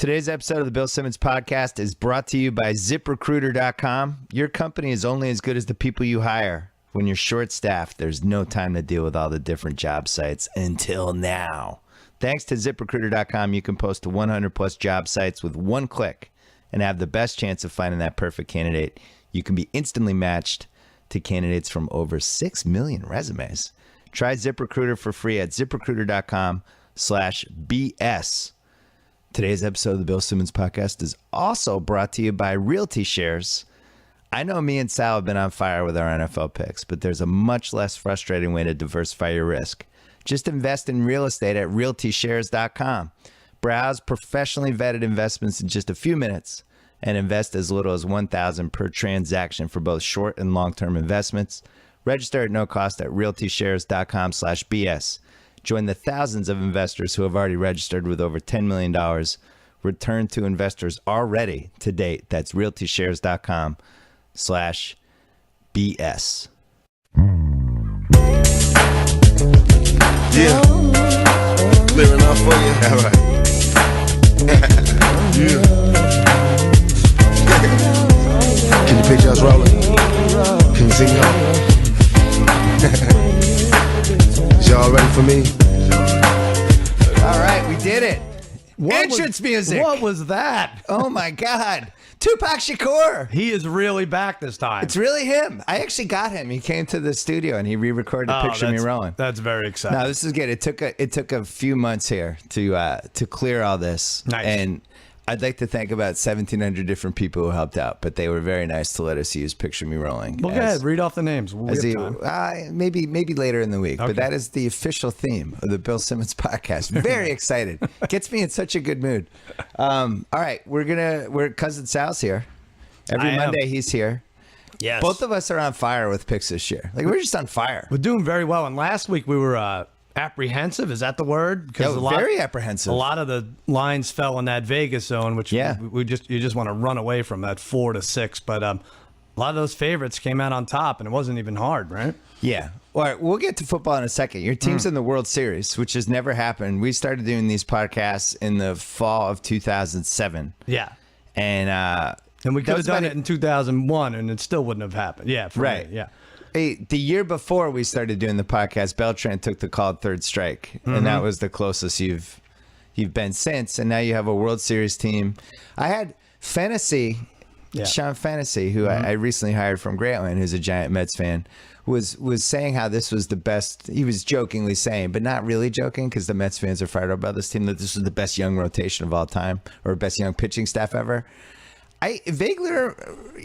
Today's episode of the Bill Simmons podcast is brought to you by ZipRecruiter.com. Your company is only as good as the people you hire. When you're short-staffed, there's no time to deal with all the different job sites until now. Thanks to ZipRecruiter.com, you can post to 100-plus job sites with one click and have the best chance of finding that perfect candidate. You can be instantly matched to candidates from over 6 million resumes. Try ZipRecruiter for free at ZipRecruiter.com/BS. Today's episode of the Bill Simmons podcast is also brought to you by Realty Shares. I know me and Sal have been on fire with our NFL picks, but there's a much less frustrating way to diversify your risk. Just invest in real estate at RealtyShares.com. Browse professionally vetted investments in just a few minutes and invest as little as $1,000 per transaction for both short and long-term investments. Register at no cost at RealtyShares.com/BS. Join the thousands of investors who have already registered with over $10 million returned to investors already to date. That's RealtyShares.com/BS. Yeah. Clearing off for you. All right. Yeah. Can you picture us rolling? Can you see me? Y'all ready for me? All right, we did it. Entrance music. What was that? Oh my God. Tupac Shakur. He is really back this time. It's really him. I actually got him. He came to the studio and he re-recorded Picture Me Rolling. That's very exciting. No, this is good. It took a few months here to clear all this. Nice. And I'd like to thank about 1,700 different people who helped out, but they were very nice to let us use Picture Me Rolling. Well, go ahead. Read off the names. Maybe later in the week, Okay. but that is the official theme of the Bill Simmons podcast. Very excited. Gets me in such a good mood. All right, we're Cousin Sal's here. Every Monday he's here. Yes. Both of us are on fire with picks this year. Like we're just on fire. We're doing very well. And last week we were apprehensive. Is that the word? Because very apprehensive. A lot of the lines fell in that Vegas zone, which you just want to run away from that 4-6. But a lot of those favorites came out on top, and it wasn't even hard, right? Yeah. All right, we'll get to football in a second. Your team's in the World Series, which has never happened. We started doing these podcasts in the fall of 2007. Yeah. And we could have done it in 2001, and it still wouldn't have happened. Yeah. Right. Me, yeah. Hey, the year before we started doing the podcast, Beltran took the called third strike, and that was the closest you've been since. And now you have a World Series team. I had Sean Fantasy, who I recently hired from Grantland, who's a giant Mets fan, was saying how this was the best. He was jokingly saying, but not really joking, because the Mets fans are fired up about this team, that this was the best young rotation of all time, or best young pitching staff ever. I vaguely,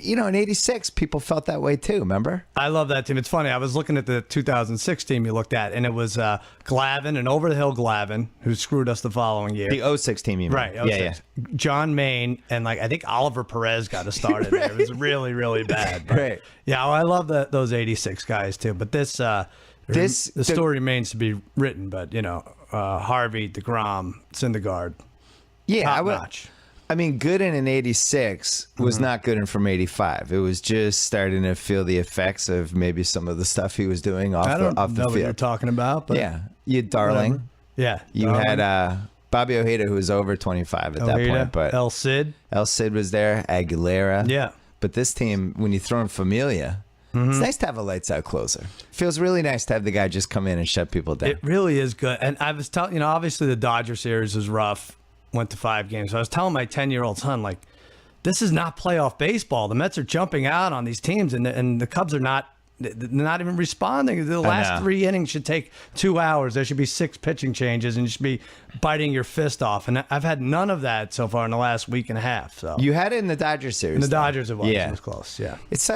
in '86, people felt that way too. Remember? I love that team. It's funny. I was looking at the 2006 team you looked at, and it was Glavine and over the hill Glavine, who screwed us the following year. The 06 team, you mean? Right. 06. Yeah. John Maine and I think Oliver Perez got us started. Right. There. It was really, really bad. But, right. Yeah. Well, I love those '86 guys too. But the story remains to be written. But Harvey, DeGrom, Syndergaard, top notch. I mean, Gooden in '86 was not Gooden from '85. It was just starting to feel the effects of maybe some of the stuff he was doing off the field. I don't know what you're talking about. But yeah, you had Darling. Whatever. Yeah. You had Bobby Ojeda, who was over 25 at that point. But El Cid was there. Aguilera. Yeah. But this team, when you throw in Familia, it's nice to have a lights out closer. Feels really nice to have the guy just come in and shut people down. It really is good. And I was telling, obviously the Dodger series was rough. Went to 5 games. So I was telling my 10-year-old son, this is not playoff baseball. The Mets are jumping out on these teams, and the Cubs are not even responding. The last 3 innings should take 2 hours. There should be 6 pitching changes, and you should be biting your fist off. And I've had none of that so far in the last week and a half. So you had it in the Dodgers series. In the Dodgers, it was. Yeah. It was close. Yeah. It's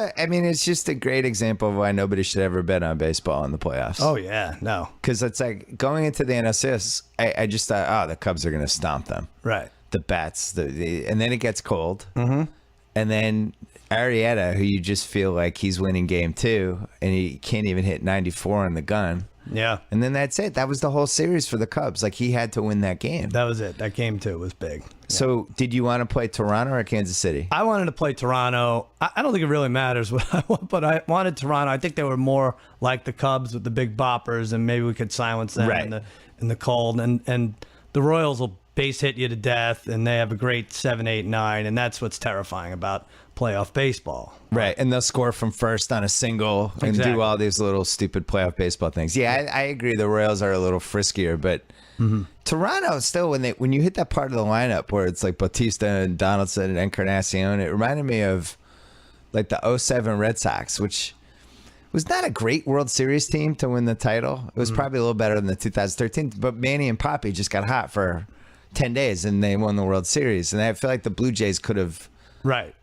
just a great example of why nobody should ever bet on baseball in the playoffs. Oh yeah, no. Because it's like going into the NLCS, I just thought, the Cubs are going to stomp them. Right. The bats, and then it gets cold, and then Arrieta, who you just feel like he's winning game 2, and he can't even hit 94 on the gun. Yeah. And then that's it. That was the whole series for the Cubs. He had to win that game. That was it. That game 2 was big. Yeah. So did you want to play Toronto or Kansas City? I wanted to play Toronto. I don't think it really matters what I want, but I wanted Toronto. I think they were more like the Cubs with the big boppers, and maybe we could silence them in the cold. And the Royals will base hit you to death, and they have a great 7, 8, 9, and that's what's terrifying about playoff baseball. Right, and they'll score from first on a single and Exactly. do all these little stupid playoff baseball things. Yeah, I agree. The Royals are a little friskier, but Toronto still, when you hit that part of the lineup where it's like Bautista and Donaldson and Encarnacion, it reminded me of like the '07 Red Sox, which was not a great World Series team to win the title. It was probably a little better than the 2013, but Manny and Papi just got hot for 10 days and they won the World Series. And I feel like the Blue Jays could have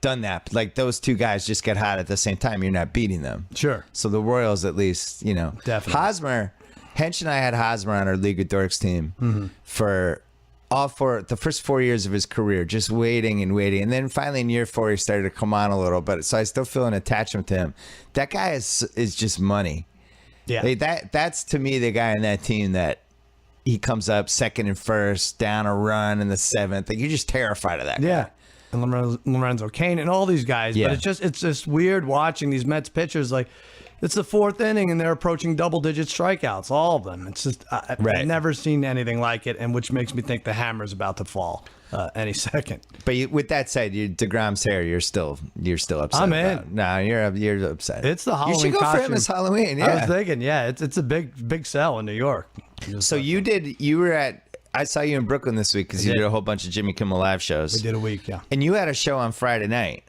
done that. Like those two guys just get hot at the same time. You're not beating them. Sure. So the Royals, at least, Definitely. Hosmer, Hench and I had Hosmer on our League of Dorks team for the first 4 years of his career, just waiting and waiting. And then finally in year 4, he started to come on a little bit. So I still feel an attachment to him. That guy is just money. Yeah. That's to me the guy in that team that he comes up second and first, down a run in the 7th. Like, you're just terrified of that guy. Yeah. And Lorenzo Cain and all these guys. Yeah. But it's just weird watching these Mets pitchers. Like, it's the 4th inning and they're approaching double-digit strikeouts, all of them. It's just I've never seen anything like it, and which makes me think the hammer's about to fall any second. But with that said, DeGrom's hair, you're still upset. I'm in. about. No, you're upset. It's the Halloween You should go costume. for him as Halloween. Yeah. I was thinking, it's a big sell in New York. So I saw you in Brooklyn this week because you did a whole bunch of Jimmy Kimmel Live shows. We did a week, yeah. And you had a show on Friday night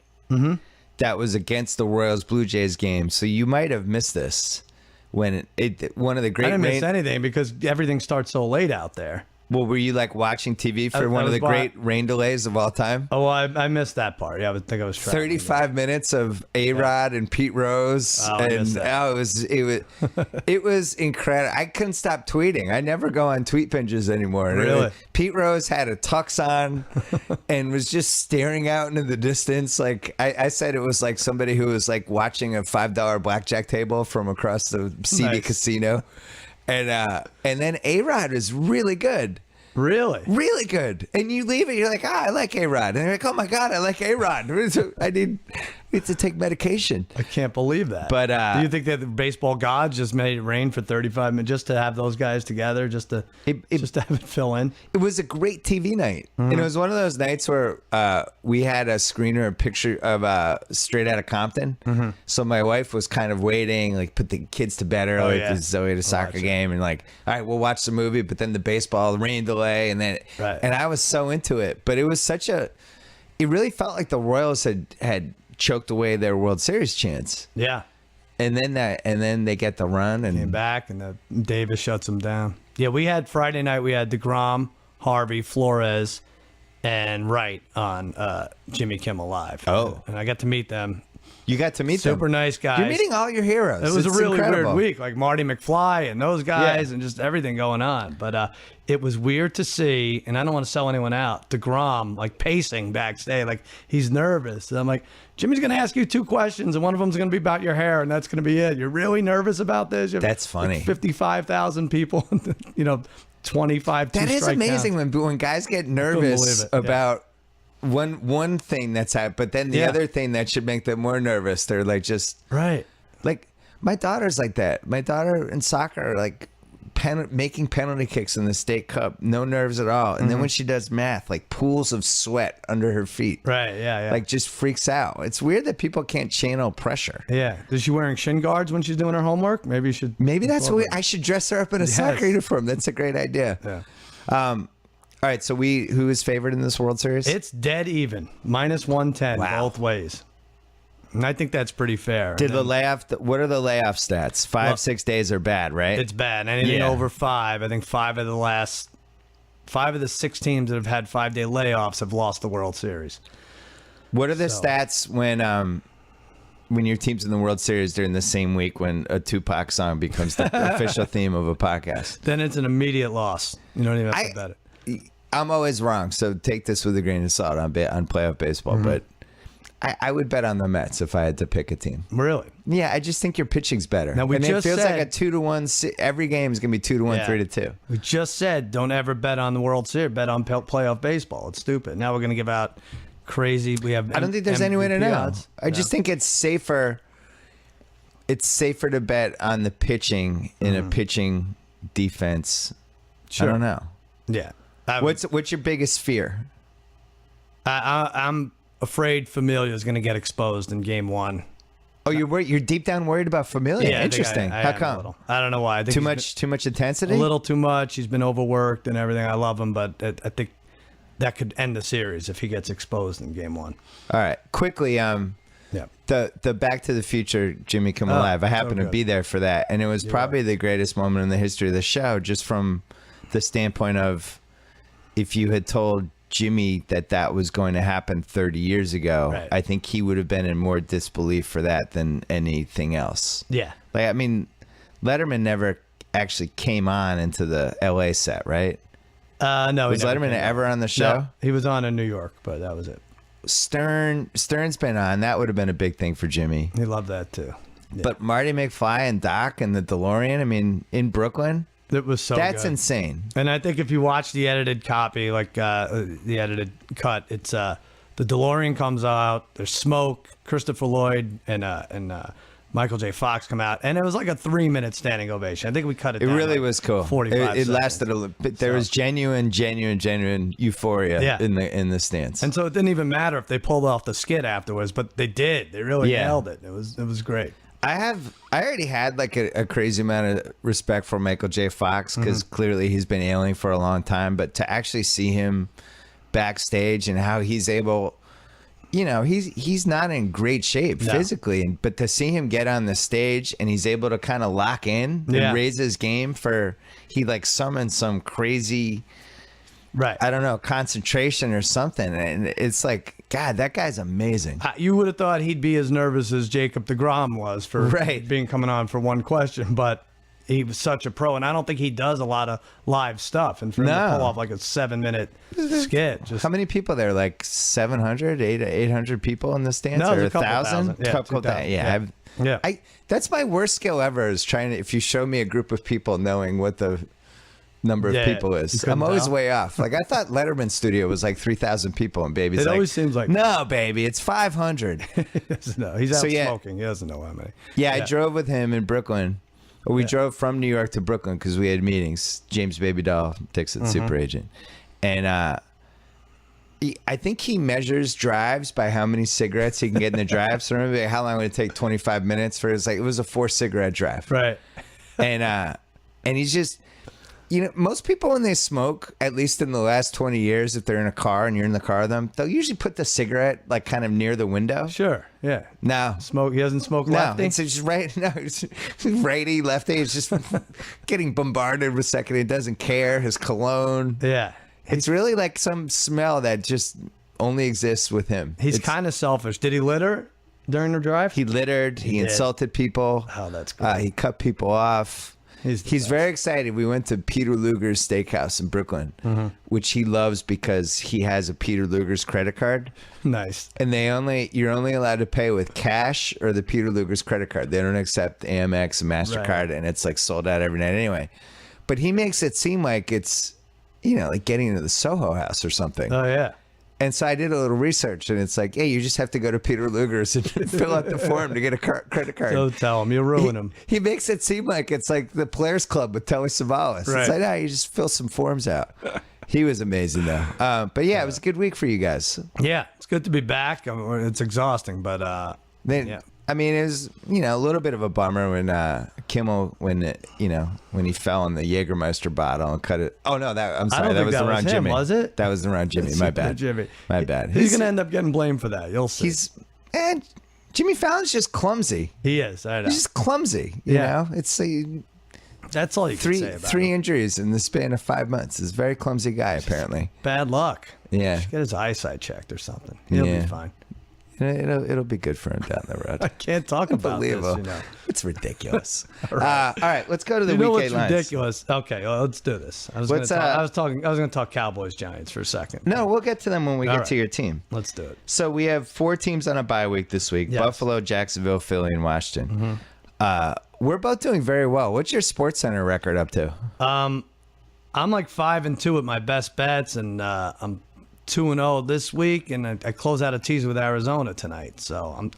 that was against the Royals Blue Jays game. So you might have missed this when one of the great. I didn't miss anything because everything starts so late out there. Well, were you like watching TV for one of the great rain delays of all time? Oh, I missed that part. Yeah, I think I was traveling. 35 minutes of A-Rod and Pete Rose. Oh, I missed that. It was incredible. I couldn't stop tweeting. I never go on tweet pinches anymore. Really? Pete Rose had a tux on and was just staring out into the distance. Like I said, it was like somebody who was like watching a $5 blackjack table from across the CB casino. And then A-Rod is really good. Really? Really good. And you leave it, you're like, I like A-Rod. And you're like, oh my God, I like A-Rod. I need to take medication. I can't believe that. But do you think that the baseball gods just made it rain for 35 minutes just to have those guys together, just to have it fill in? It was a great TV night. And it was one of those nights where we had a screener, a picture of Straight Outta Compton. So my wife was kind of waiting, like put the kids to bed early because Zoe had a soccer game, and like, all right, we'll watch the movie. But then the baseball, the rain delay, and then and I was so into it. But it was it really felt like the Royals had choked away their World Series chance. Yeah. And then they get the run and Came back, and Davis shuts them down. Yeah, we had Friday night. We had DeGrom, Harvey, Flores, and Wright on Jimmy Kimmel Live. Oh. And I got to meet them. You got to meet them. Super nice guys. You're meeting all your heroes. It was It's a really incredible. weird week, like Marty McFly and those guys and just everything going on. But it was weird to see, and I don't want to sell anyone out, DeGrom like pacing backstage, like he's nervous. And I'm like, Jimmy's going to ask you 2 questions, and one of them's going to be about your hair, and that's going to be it. You're really nervous about this? You have, That's funny. Like 55,000 people, 25 That is amazing when guys get nervous about one thing that's happened, but then the other thing that should make them more nervous. They're like like my daughter's like that. My daughter in soccer, like making penalty kicks in the state cup, no nerves at all. And then when she does math, like pools of sweat under her feet. Right, yeah. Like just freaks out. It's weird that people can't channel pressure. Yeah. Is she wearing shin guards when she's doing her homework? Maybe you should. Maybe that's what I should dress her up in a soccer uniform. That's a great idea. Yeah. All right, so who is favored in this World Series? It's dead even, -110 both ways. And I think that's pretty fair. What are the layoff stats? 5-6 days are bad, right? It's bad. Anything over 5, I think 5 of the 6 teams that have had 5-day layoffs have lost the World Series. What are the stats when your team's in the World Series during the same week when a Tupac song becomes the official theme of a podcast? Then it's an immediate loss. You don't even have to bet it. I'm always wrong, so take this with a grain of salt on playoff baseball, but I would bet on the Mets if I had to pick a team. Really? Yeah, I just think your pitching's better. Now, it feels like a 2-1. Every game is going to be 2-1, 3-2. We just said don't ever bet on the World Series. Bet on playoff baseball. It's stupid. Now we're going to give out crazy. I don't think there's any way to know. I just think it's safer. It's safer to bet on the pitching in a pitching defense. Sure. I don't know. Yeah. What's your biggest fear? I'm afraid Familia is going to get exposed in game 1. Oh, you're deep down worried about Familia. Yeah, Interesting. I How am a come? little. I don't know why. I think Too much intensity. a little too much. He's been overworked and everything. I love him, but I think that could end the series if he gets exposed in game 1. All right, quickly. Yeah. The Back to the Future Jimmy Come Alive. I happened to good. be there for that, and it was probably the greatest moment in the history of the show, just from the standpoint of if you had told Jimmy that was going to happen 30 years ago, Right. I think he would have been in more disbelief for that than anything else. Yeah. Like, I mean, Letterman never actually came on into the LA set, right? No. Was Letterman ever on the show? No, he was on in New York, but that was it. Stern's been on. That would have been a big thing for Jimmy. He loved that too. Yeah. But Marty McFly and Doc and the DeLorean, I mean, in Brooklyn, It was so that's good. insane. And I think if you watch the edited copy, like the edited cut, it's the DeLorean comes out, there's smoke, Christopher Lloyd and Michael J. Fox come out, and it was like a 3-minute standing ovation. I think we cut it It down really like was cool. 45 It seconds. lasted a little bit. There was genuine euphoria Yeah. in the stands. And so it didn't even matter if they pulled off the skit afterwards, but they did. They really Yeah. nailed it. It was great. I already had like a crazy amount of respect for Michael J. Fox because clearly he's been ailing for a long time. But to actually see him backstage and how he's able, he's not in great shape No. physically, but to see him get on the stage and he's able to kind of lock in Yeah. and raise his game he like summoned some crazy, Right. I don't know, concentration or something. And it's like, God, that guy's amazing. You would have thought he'd be as nervous as Jacob deGrom was for Right. being coming on for one question, but he was such a pro, and I don't think he does a lot of live stuff. And for him to No. pull off like a 7-minute skit, just How many people there? Like 700, 800 people in the stands, No, or there's a couple 1,000? thousand. Yeah, Couple 2,000. yeah. Yeah. That's my worst skill ever. Is trying to. If you show me a group of people, knowing what the number of Yeah, people you is, couldn't I'm always tell? way off. Like I thought Letterman's studio was like 3,000 people, and baby's It like, always seems like- no, baby, it's 500. he doesn't know. He's out So, yeah. smoking. He doesn't know how many. Yeah, I drove with him in Brooklyn. We drove from New York to Brooklyn because we had meetings. James Baby Doll, Dixon, super agent. And I think he measures drives by how many cigarettes he can get in the drive. So remember how long would it take? 25 minutes for it was a 4-cigarette drive. Right. And he's just, most people when they smoke, at least in the last 20 years, if they're in a car and you're in the car with them, they'll usually put the cigarette like kind of near the window. Sure. Yeah. No. Smoke. He doesn't smoke No, lefty. it's just right. No, it's righty, lefty. It's just getting bombarded with second. He doesn't care. His cologne. Yeah. It's really like some smell that just only exists with him. He's It's- kind of selfish. Did he litter during the drive? He littered. He did. insulted people. Oh, that's great. He cut people off. He's the He's best. very excited. We went to Peter Luger's Steakhouse in Brooklyn, which he loves because he has a Peter Luger's credit card. Nice. And you're only allowed to pay with cash or the Peter Luger's credit card. They don't accept Amex and MasterCard, Right. and it's like sold out every night anyway. But he makes it seem like it's, like getting into the Soho House or something. Oh yeah. And so I did a little research, and it's like, hey, you just have to go to Peter Luger's and fill out the form to get a credit card. Don't tell him. You'll ruin him. He makes it seem like it's like the Players Club with Telly Savalas. Right. It's like, no, you just fill some forms out. He was amazing, though. But yeah, it was a good week for you guys. Yeah, it's good to be back. It's exhausting, but Then, I mean, it was, a little bit of a bummer when Kimmel, when he fell in the Jägermeister bottle and cut it. Oh, no, I'm sorry. don't That think was that the was wrong him, Jimmy. was it? That was the wrong Jimmy. My bad. Jimmy. My bad. He's going to end up getting blamed for that. You'll see. And Jimmy Fallon's just clumsy. He is. I know. He's just clumsy. You Yeah. know, it's That's all you can say about three him. injuries in the span of 5 months. He's a very clumsy guy, apparently. Bad luck. Yeah. Get his eyesight checked or something. He'll Yeah. be fine. It'll be good for him down the road. I can't talk about this. Unbelievable. It's ridiculous. All right, let's go to the You know weekend what's lines. ridiculous? Okay, well, let's do this. I was going to talk Cowboys Giants for a second. No, we'll get to them when we All get right. to your team. Let's do it. So we have 4 teams on a bye week this week: Yes. Buffalo, Jacksonville, Philly, and Washington. We're both doing very well. What's your Sports Center record up to? I'm like 5-2 with my best bets, and I'm 2-0 this week, and I close out a teaser with Arizona tonight. So I'm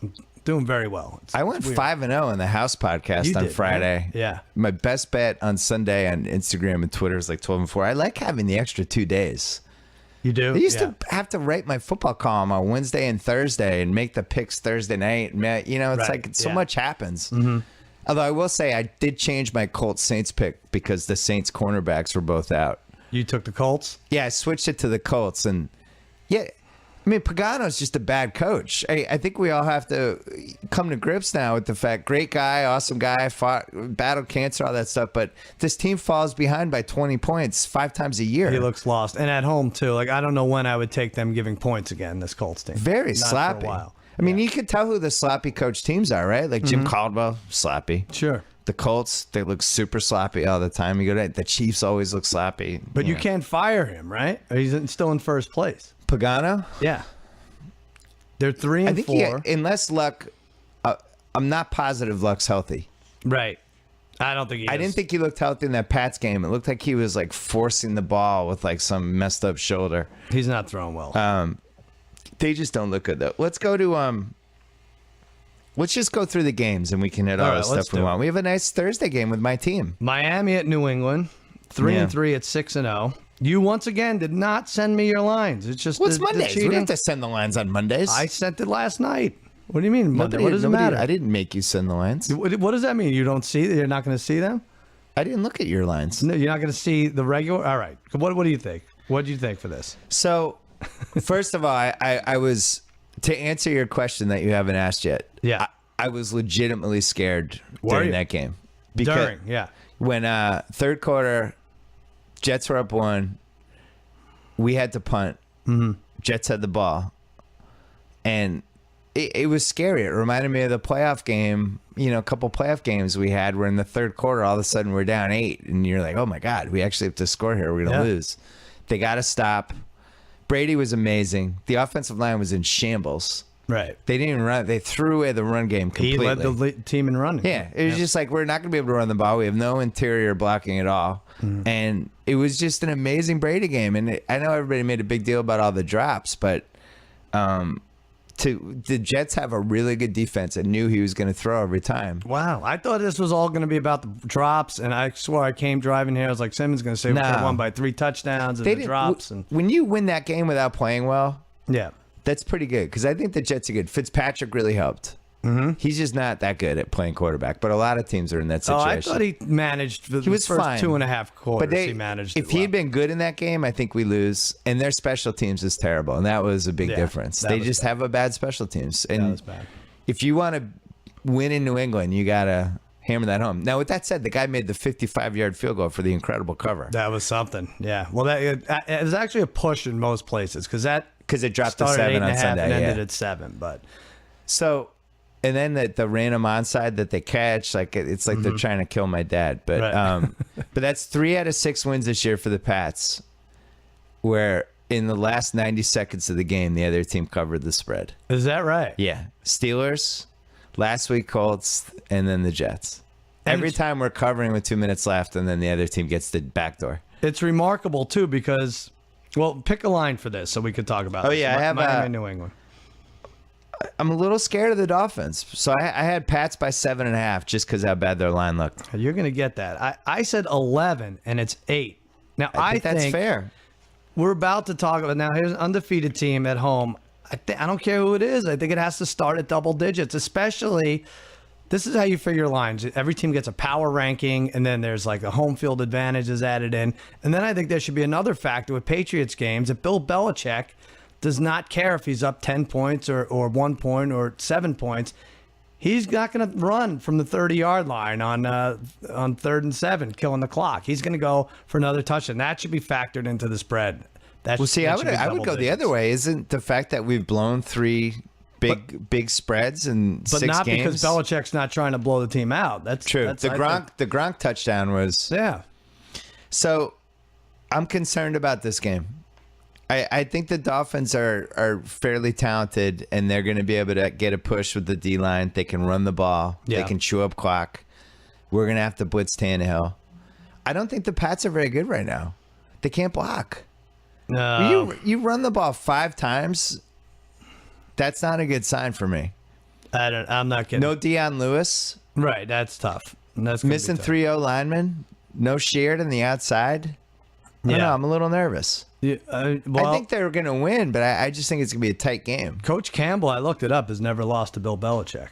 Doing very well. I went 5-0 in the house podcast You on did, Friday. right? Yeah. My best bet on Sunday on Instagram and Twitter is like 12-4. I like having the extra 2 days. You do? I used to have to write my football column on Wednesday and Thursday and make the picks Thursday night. You know, it's Right, like so yeah. much happens. Although I will say I did change my Colts Saints pick because the Saints cornerbacks were both out. You took the Colts? Yeah, I switched it to the Colts. And yeah, I mean, Pagano's just a bad coach. I think we all have to come to grips now with the fact, great guy, awesome guy, battled cancer, all that stuff. But this team falls behind by 20 points 5 times a year. He looks lost. And at home, too. Like, I don't know when I would take them giving points again, this Colts team. Very Not sloppy. For a while. I mean, you could tell who the sloppy coach teams are, right? Like Jim Caldwell, sloppy. Sure. The Colts, they look super sloppy all the time. You go to the Chiefs, always look sloppy. But you can't fire him, right? Or he's still in first place. Pagano? Yeah. They're 3 and I think 4. unless Luck, I'm not positive Luck's healthy. Right. I don't think he is. I didn't think he looked healthy in that Pats game. It looked like he was like forcing the ball with like some messed up shoulder. He's not throwing well. They just don't look good though. Let's go to let's just go through the games and we can hit all All the right, let's stuff we do it. want. We have a nice Thursday game with my team. Miami at New England. 3 and 3 at 6-0. You once again did not send me your lines. It's just What's the Mondays? We don't cheating. have to send the lines on Mondays. I sent it last night. What do you mean Monday? What does it Nobody- matter? I didn't make you send the lines. What does that mean? You don't see? You're not going to see them? I didn't look at your lines. No, you're not going to see the regular. All right. What do you think? What do you think for this? So, first of all, I was, to answer your question that you haven't asked yet. Yeah. I was legitimately scared Were during you? that game. Yeah. When third quarter, Jets were up 1, we had to punt. Jets had the ball, and it was scary. It reminded me of the playoff game. You know, a couple playoff games we had where in the third quarter, all of a sudden we're down 8, and you're like, oh my God, we actually have to score here. We're going to lose. They got to stop. Brady was amazing. The offensive line was in shambles. Right. They didn't even run. They threw away the run game completely. He led the team in running. Yeah, it was just like, we're not going to be able to run the ball. We have no interior blocking at all. And it was just an amazing Brady game. And I know everybody made a big deal about all the drops, but the Jets have a really good defense and knew he was going to throw every time. Wow. I thought this was all going to be about the drops, and I swore I came driving here. I was like, Simmons going to say we won by 3 touchdowns and the drops. And When you win that game without playing well, yeah. that's pretty good because I think the Jets are good. Fitzpatrick really helped. He's just not that good at playing quarterback, but a lot of teams are in that situation. Oh, I thought he managed the He was first fine. 2.5 quarters. But He managed if it he well. had been good in that game, I think we lose. And their special teams is terrible, and that was a big difference. that They was just bad. have a bad special teams. That And was bad. if you want to win in New England, you got to hammer that home. Now, with that said, the guy made the 55-yard field goal for the incredible cover That was something. Yeah. Well, it was actually a push in most places because because it dropped to started 7 on 8.5 Sunday. and ended Yeah. at 7. But So, and then the random onside that they catch, like it's like they're trying to kill my dad. But Right. but that's 3 out of 6 wins this year for the Pats, where in the last 90 seconds of the game, the other team covered the spread. is that right? Yeah, Steelers, last week Colts, and then the Jets. And Every it's- time we're covering with 2 minutes left, and then the other team gets the back door. It's remarkable too because, well, pick a line for this so we could talk about. Oh, this. yeah, I have, Miami, New England. I'm a little scared of the Dolphins, so I had Pats by 7.5 just because how bad their line looked. You're going to get that. I said 11 and it's 8. Now I think that's fair. We're about to talk about now. Here's an undefeated team at home. I don't care who it is. I think it has to start at double digits, especially. This is how you figure lines. Every team gets a power ranking, and then there's like a home field advantage is added in. And then I think there should be another factor with Patriots games that Bill Belichick does not care if he's up 10 points or 1 point or 7 points. He's not going to run from the 30-yard line on 3rd and 7, killing the clock. He's going to go for another touchdown. That should be factored into the spread. Well, see, I would go the other way. Isn't the fact that we've blown 3 big spreads in But 6 not games? because Belichick's not trying to blow the team out. That's True. That's, The I think- Gronk touchdown was. Yeah. So, I'm concerned about this game. I think the Dolphins are fairly talented, and they're going to be able to get a push with the D-line. They can run the ball. Yeah. They can chew up clock. We're going to have to blitz Tannehill. I don't think the Pats are very good right now. They can't block. No. You run the ball 5 times, that's not a good sign for me. I'm not kidding. No Deion Lewis. Right, that's tough. And that's gonna be Missing tough. 3 linemen. No Sheard on the outside. I don't know, I'm a little nervous. Yeah, I think they're going to win, but I just think it's going to be a tight game. Coach Campbell, I looked it up, has never lost to Bill Belichick.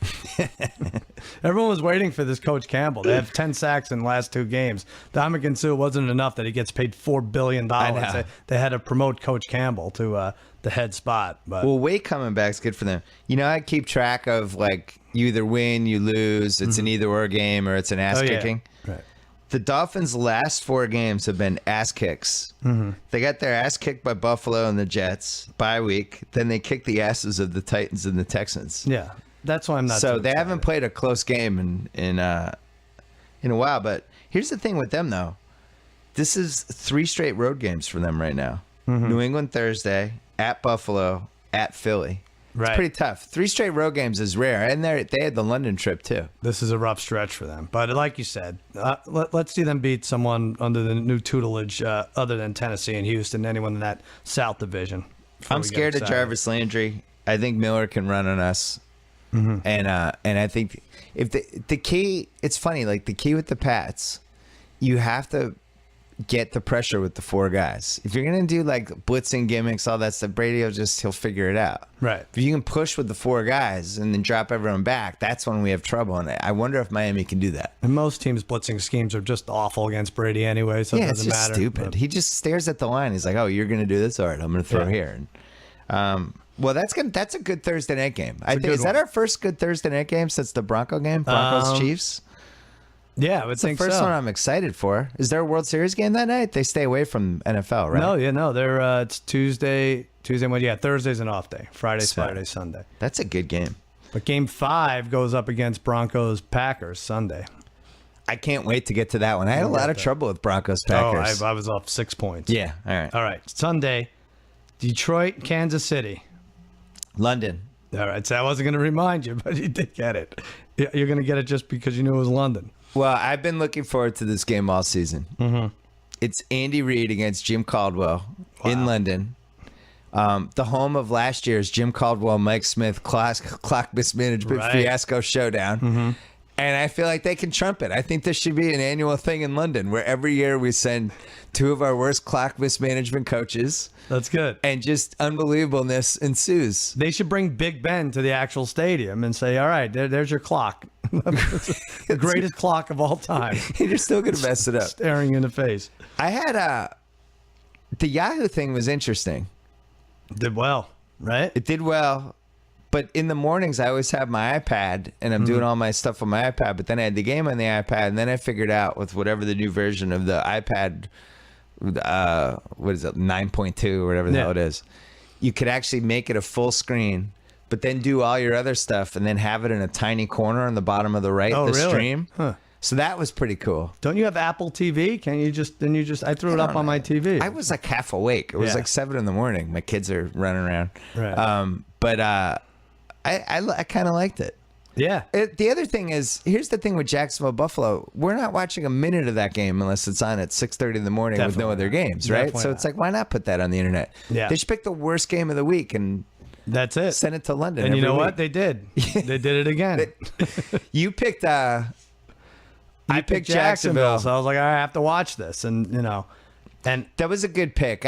Everyone was waiting for this Coach Campbell. They have 10 sacks in the last 2 games. Dominican Sue wasn't enough that he gets paid $4 billion. They had to promote Coach Campbell to the head spot. But Well, Wake coming back is good for them. I keep track of, like, you either win, you lose. It's an either-or game or it's an ass-kicking. Right. The Dolphins' last 4 games have been ass kicks. They got their ass kicked by Buffalo and the Jets bye week. Then they kicked the asses of the Titans and the Texans. Yeah, that's why I'm not. So too they excited. haven't played a close game in a while. But here's the thing with them, though. This is 3 straight road games for them right now. New England Thursday, at Buffalo, at Philly. Right. It's pretty tough. 3 straight road games is rare. And they had the London trip, too. This is a rough stretch for them. But like you said, let's see them beat someone under the new tutelage other than Tennessee and Houston, anyone in that South Division. I'm scared of Jarvis Landry. I think Miller can run on us. And I think if the key, it's funny, like the key with the Pats, you have to get the pressure with the 4 guys. If you're going to do like blitzing gimmicks, all that stuff, Brady he'll figure it out. Right. If you can push with the 4 guys and then drop everyone back, that's when we have trouble. And I wonder if Miami can do that. And most teams' blitzing schemes are just awful against Brady anyway, so it It's doesn't just matter. stupid. But He just stares at the line. He's like, "Oh, you're going to do this? All right, I'm going to throw here." And, well, that's a good Thursday night game. I think is that our first good Thursday night game since the Bronco game, Broncos Chiefs? yeah, I would It's the think first so. one I'm excited for. Is there a World Series game that night? They stay away from NFL, right? No, they're it's Tuesday, Thursday's an off day. Friday, Smart. Saturday, Sunday. That's a good game. But game 5 goes up against Broncos-Packers Sunday. I can't wait to get to that one. I had a lot of trouble with Broncos-Packers. I was off 6 points. Yeah, all right. Sunday, Detroit, Kansas City. London. All right, so I wasn't going to remind you, but you did get it. You're going to get it just because you knew it was London. Well, I've been looking forward to this game all season. It's Andy Reid against Jim Caldwell in London. The home of last year's Jim Caldwell, Mike Smith clock mismanagement fiasco showdown. And I feel like they can trump it. I think this should be an annual thing in London where every year we send 2 of our worst clock mismanagement coaches. That's good. And just unbelievableness ensues. They should bring Big Ben to the actual stadium and say, all right, there's your clock. The greatest clock of all time. You're still going to mess it up. Staring you in the face. I had the Yahoo thing was interesting. Did well, right? It did well. But in the mornings, I always have my iPad, and I'm doing all my stuff on my iPad. But then I had the game on the iPad, and then I figured out with whatever the new version of the iPad, what is it, 9.2 or whatever the hell it is, you could actually make it a full screen, but then do all your other stuff, and then have it in a tiny corner on the bottom of the right, Oh, the really? stream. Huh. So that was pretty cool. Don't you have Apple TV? Can you just, I threw it up on my TV. I was like half awake. It was like 7 in the morning. My kids are running around. Right. But I kind of liked it. Yeah. The other thing is, here's the thing with Jacksonville Buffalo. We're not watching a minute of that game unless it's on at 6:30 in the morning with no other games, right? Definitely So it's like, why not put that on the internet? Yeah. They should pick the worst game of the week and That's it. send it to London. And you every know week. what? They did. They did it again. You picked. I picked Jacksonville, so I was like, I have to watch this, and and that was a good pick.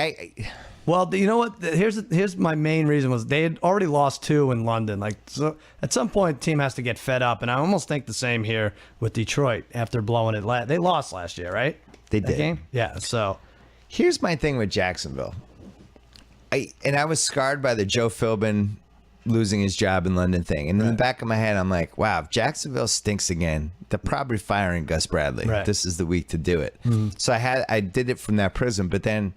well, you know what? Here's my main reason was they had already lost 2 in London. Like, so at some point, the team has to get fed up, and I almost think the same here with Detroit after blowing it. They lost last year, right? They That did. game? Yeah. So Here's my thing with Jacksonville. I was scarred by the Joe Philbin losing his job in London thing. And in the back of my head, I'm like, wow, if Jacksonville stinks again, they're probably firing Gus Bradley. Right. This is the week to do it. So I did it from that prism. But then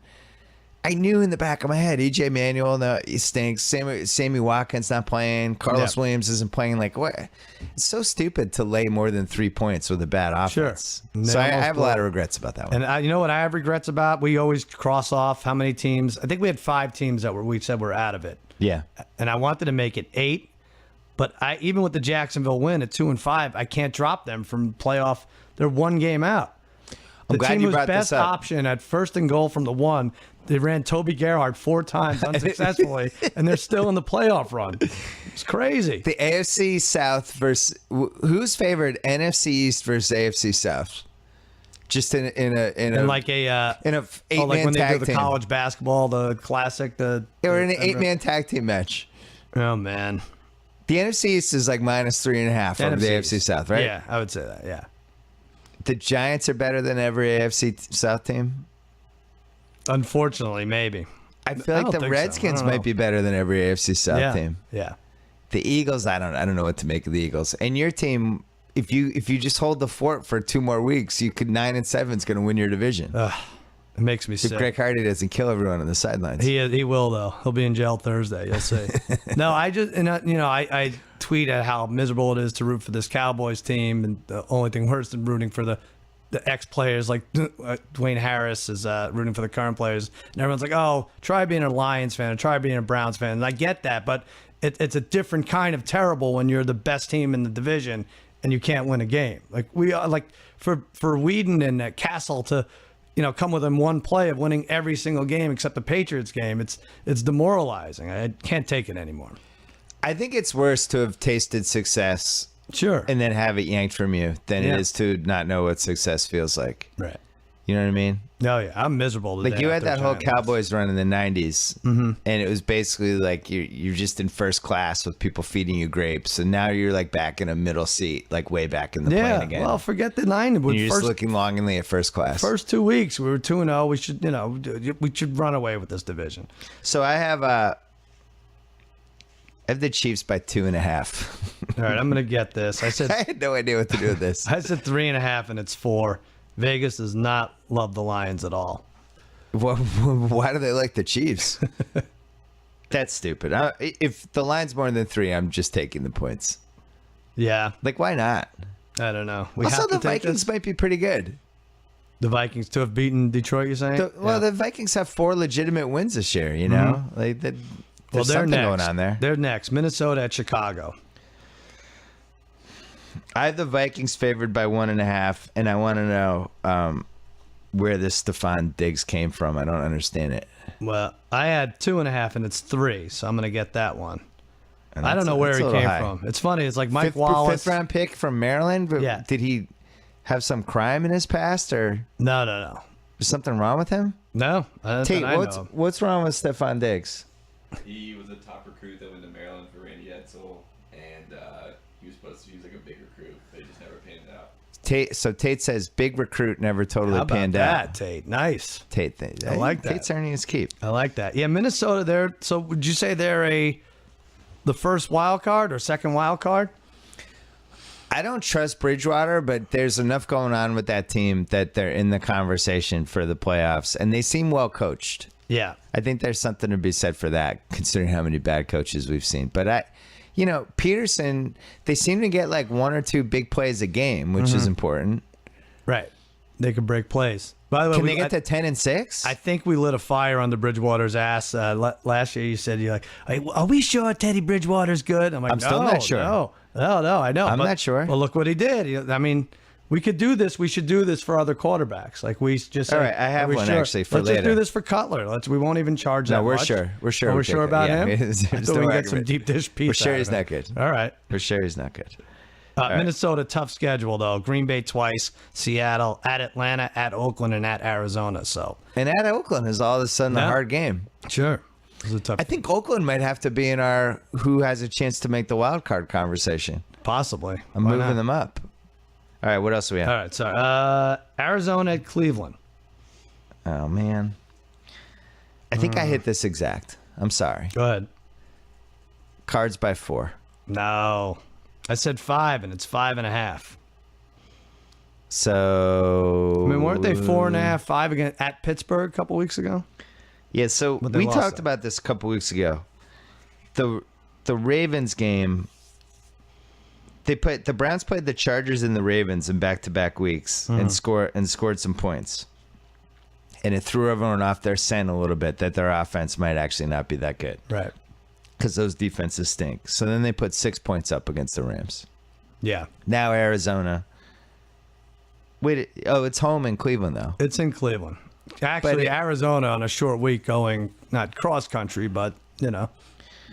I knew in the back of my head, EJ Manuel, no, he stinks. Sammy Watkins not playing. Carlos Williams isn't playing. Like, what? It's so stupid to lay more than 3 points with a bad offense. And So they I almost have a lot of regrets about that one. And you know what I have regrets about? We always cross off how many teams. I think we had 5 teams that we said were out of it. Yeah. And I wanted to make it 8. But even with the Jacksonville win at 2-5, I can't drop them from playoff. They're 1 game out. I'm glad you brought best this up. option at 1st and goal from the 1. They ran Toby Gerhardt 4 times unsuccessfully, and they're still in the playoff run. It's crazy. The AFC South versus who's favored? NFC East versus AFC South. Just in a like a in a eight-man like when they tag do the team. college basketball, the classic, or in an 8-man tag team match. Oh man, The NFC East is like -3.5 over the AFC South, right? Yeah, I would say that. Yeah. The Giants are better than every AFC South team. Unfortunately, maybe. I feel I like don't the think so. Redskins I don't might know. be better than every AFC South Yeah. team. Yeah. The Eagles, I don't know what to make of the Eagles. And your team, if you just hold the fort for 2 more weeks, you could 9-7 is going to win your division. It makes me if sick. Greg Hardy doesn't kill everyone on the sidelines. He will though. He'll be in jail Thursday. You'll see. No, I tweet at how miserable it is to root for this Cowboys team, and the only thing worse than rooting for the ex players like Dwayne Harris is rooting for the current players, and everyone's like, "Oh, try being a Lions fan, or try being a Browns fan." And I get that, but it's a different kind of terrible when you're the best team in the division and you can't win a game. Like we are, like for Whedon and Castle to, come within one play of winning every single game except the Patriots game. It's demoralizing. I can't take it anymore. I think it's worse to have tasted success Sure. and then have it yanked from you than it is to not know what success feels like. Right. You know what I mean? No, yeah, I'm miserable today. Like you had after that whole Giants. Cowboys run in the 90s, and it was basically like you're just in first class with people feeding you grapes, and now you're like back in a middle seat, like way back in the plane again. Well, forget the line. And you're just looking longingly at first class. First 2 weeks, we were 2-0. We should run away with this division. So I have the Chiefs by 2.5. All right, I'm gonna get this. I I said had no idea what to do with this. 3.5, and it's 4. Vegas does not love the Lions at all. Why do they like the Chiefs? That's stupid. If the line's more than 3, I'm just taking the points. Yeah, Like, why not? I don't know. We Also, have to the take Vikings this? might be pretty good. The Vikings to have beaten Detroit. You're saying? The Vikings have 4 legitimate wins this year. You know, like that. There's they're something next. going on there. They're next. Minnesota at Chicago. I have the Vikings favored by 1.5, and I want to know where this Stephon Diggs came from. I don't understand it. Well, I had 2.5, and it's 3, so I'm gonna get that one. And I don't that's- know where that's he a little came high. from. It's funny. It's like Mike Fifth Wallace. round pick from Maryland. But Yeah. Did he have some crime in his past, or No. is something wrong with him? No. Tate, I what's know. what's wrong with Stephon Diggs? He was a top recruit that went to Maryland for Randy Edsel, and he was supposed to use like a big recruit, but it just never panned out. Tate says big recruit never totally How about panned that, out. Tate? Nice. Tate, I like that. Tate's earning his keep. I like that. Yeah, Minnesota. So would you say they're the first wild card or second wild card? I don't trust Bridgewater, but there's enough going on with that team that they're in the conversation for the playoffs, and they seem well coached. Yeah. I think there's something to be said for that, considering how many bad coaches we've seen. But Peterson, they seem to get like 1 or 2 big plays a game, which is important. Right. They could break plays. By the way, Can they get to 10-6? I think we lit a fire under Bridgewater's ass last year. You said you're like, "Hey, are we sure Teddy Bridgewater's good?" I'm like, I'm still not sure. No, I know. I'm not sure. Well, look what he did. I mean, we could do this. We should do this for other quarterbacks. Like we just. All say, right, I have "Are we one sure?" actually for Let's later. just do this for Cutler. We won't even charge that. No, we're much. sure. We're sure. We're we sure take about it. him. There's I no thought we can get argument. some deep dish pizza. We're sure out he's of him. not good. All right. For sure he's not good. Minnesota, tough schedule though. Green Bay twice, Seattle, at Atlanta, at Oakland, and at Arizona. So And at Oakland is all of a sudden a Yeah. hard game. sure, this is a tough. I think Oakland might have to be in our who has a chance to make the wild card conversation. Possibly. I'm Why moving not? them up. All right, what else do we have? All right, sorry. Arizona at Cleveland. Oh man, I think I hit this exact. I'm sorry. Go ahead. Cards by 4. No, I said 5, and it's 5.5. So I mean, weren't they 4.5, 5 again at Pittsburgh a couple weeks ago? Yeah, so But they we lost talked that. about this a couple weeks ago. The Ravens game. The Browns played the Chargers and the Ravens in back-to-back weeks and scored some points. And it threw everyone off their scent a little bit that their offense might actually not be that good Right. because those defenses stink. So then they put 6 points up against the Rams. Yeah, Now Arizona. Wait, it's home in Cleveland though. it's in Cleveland. Actually, But Arizona on a short week going not cross country, but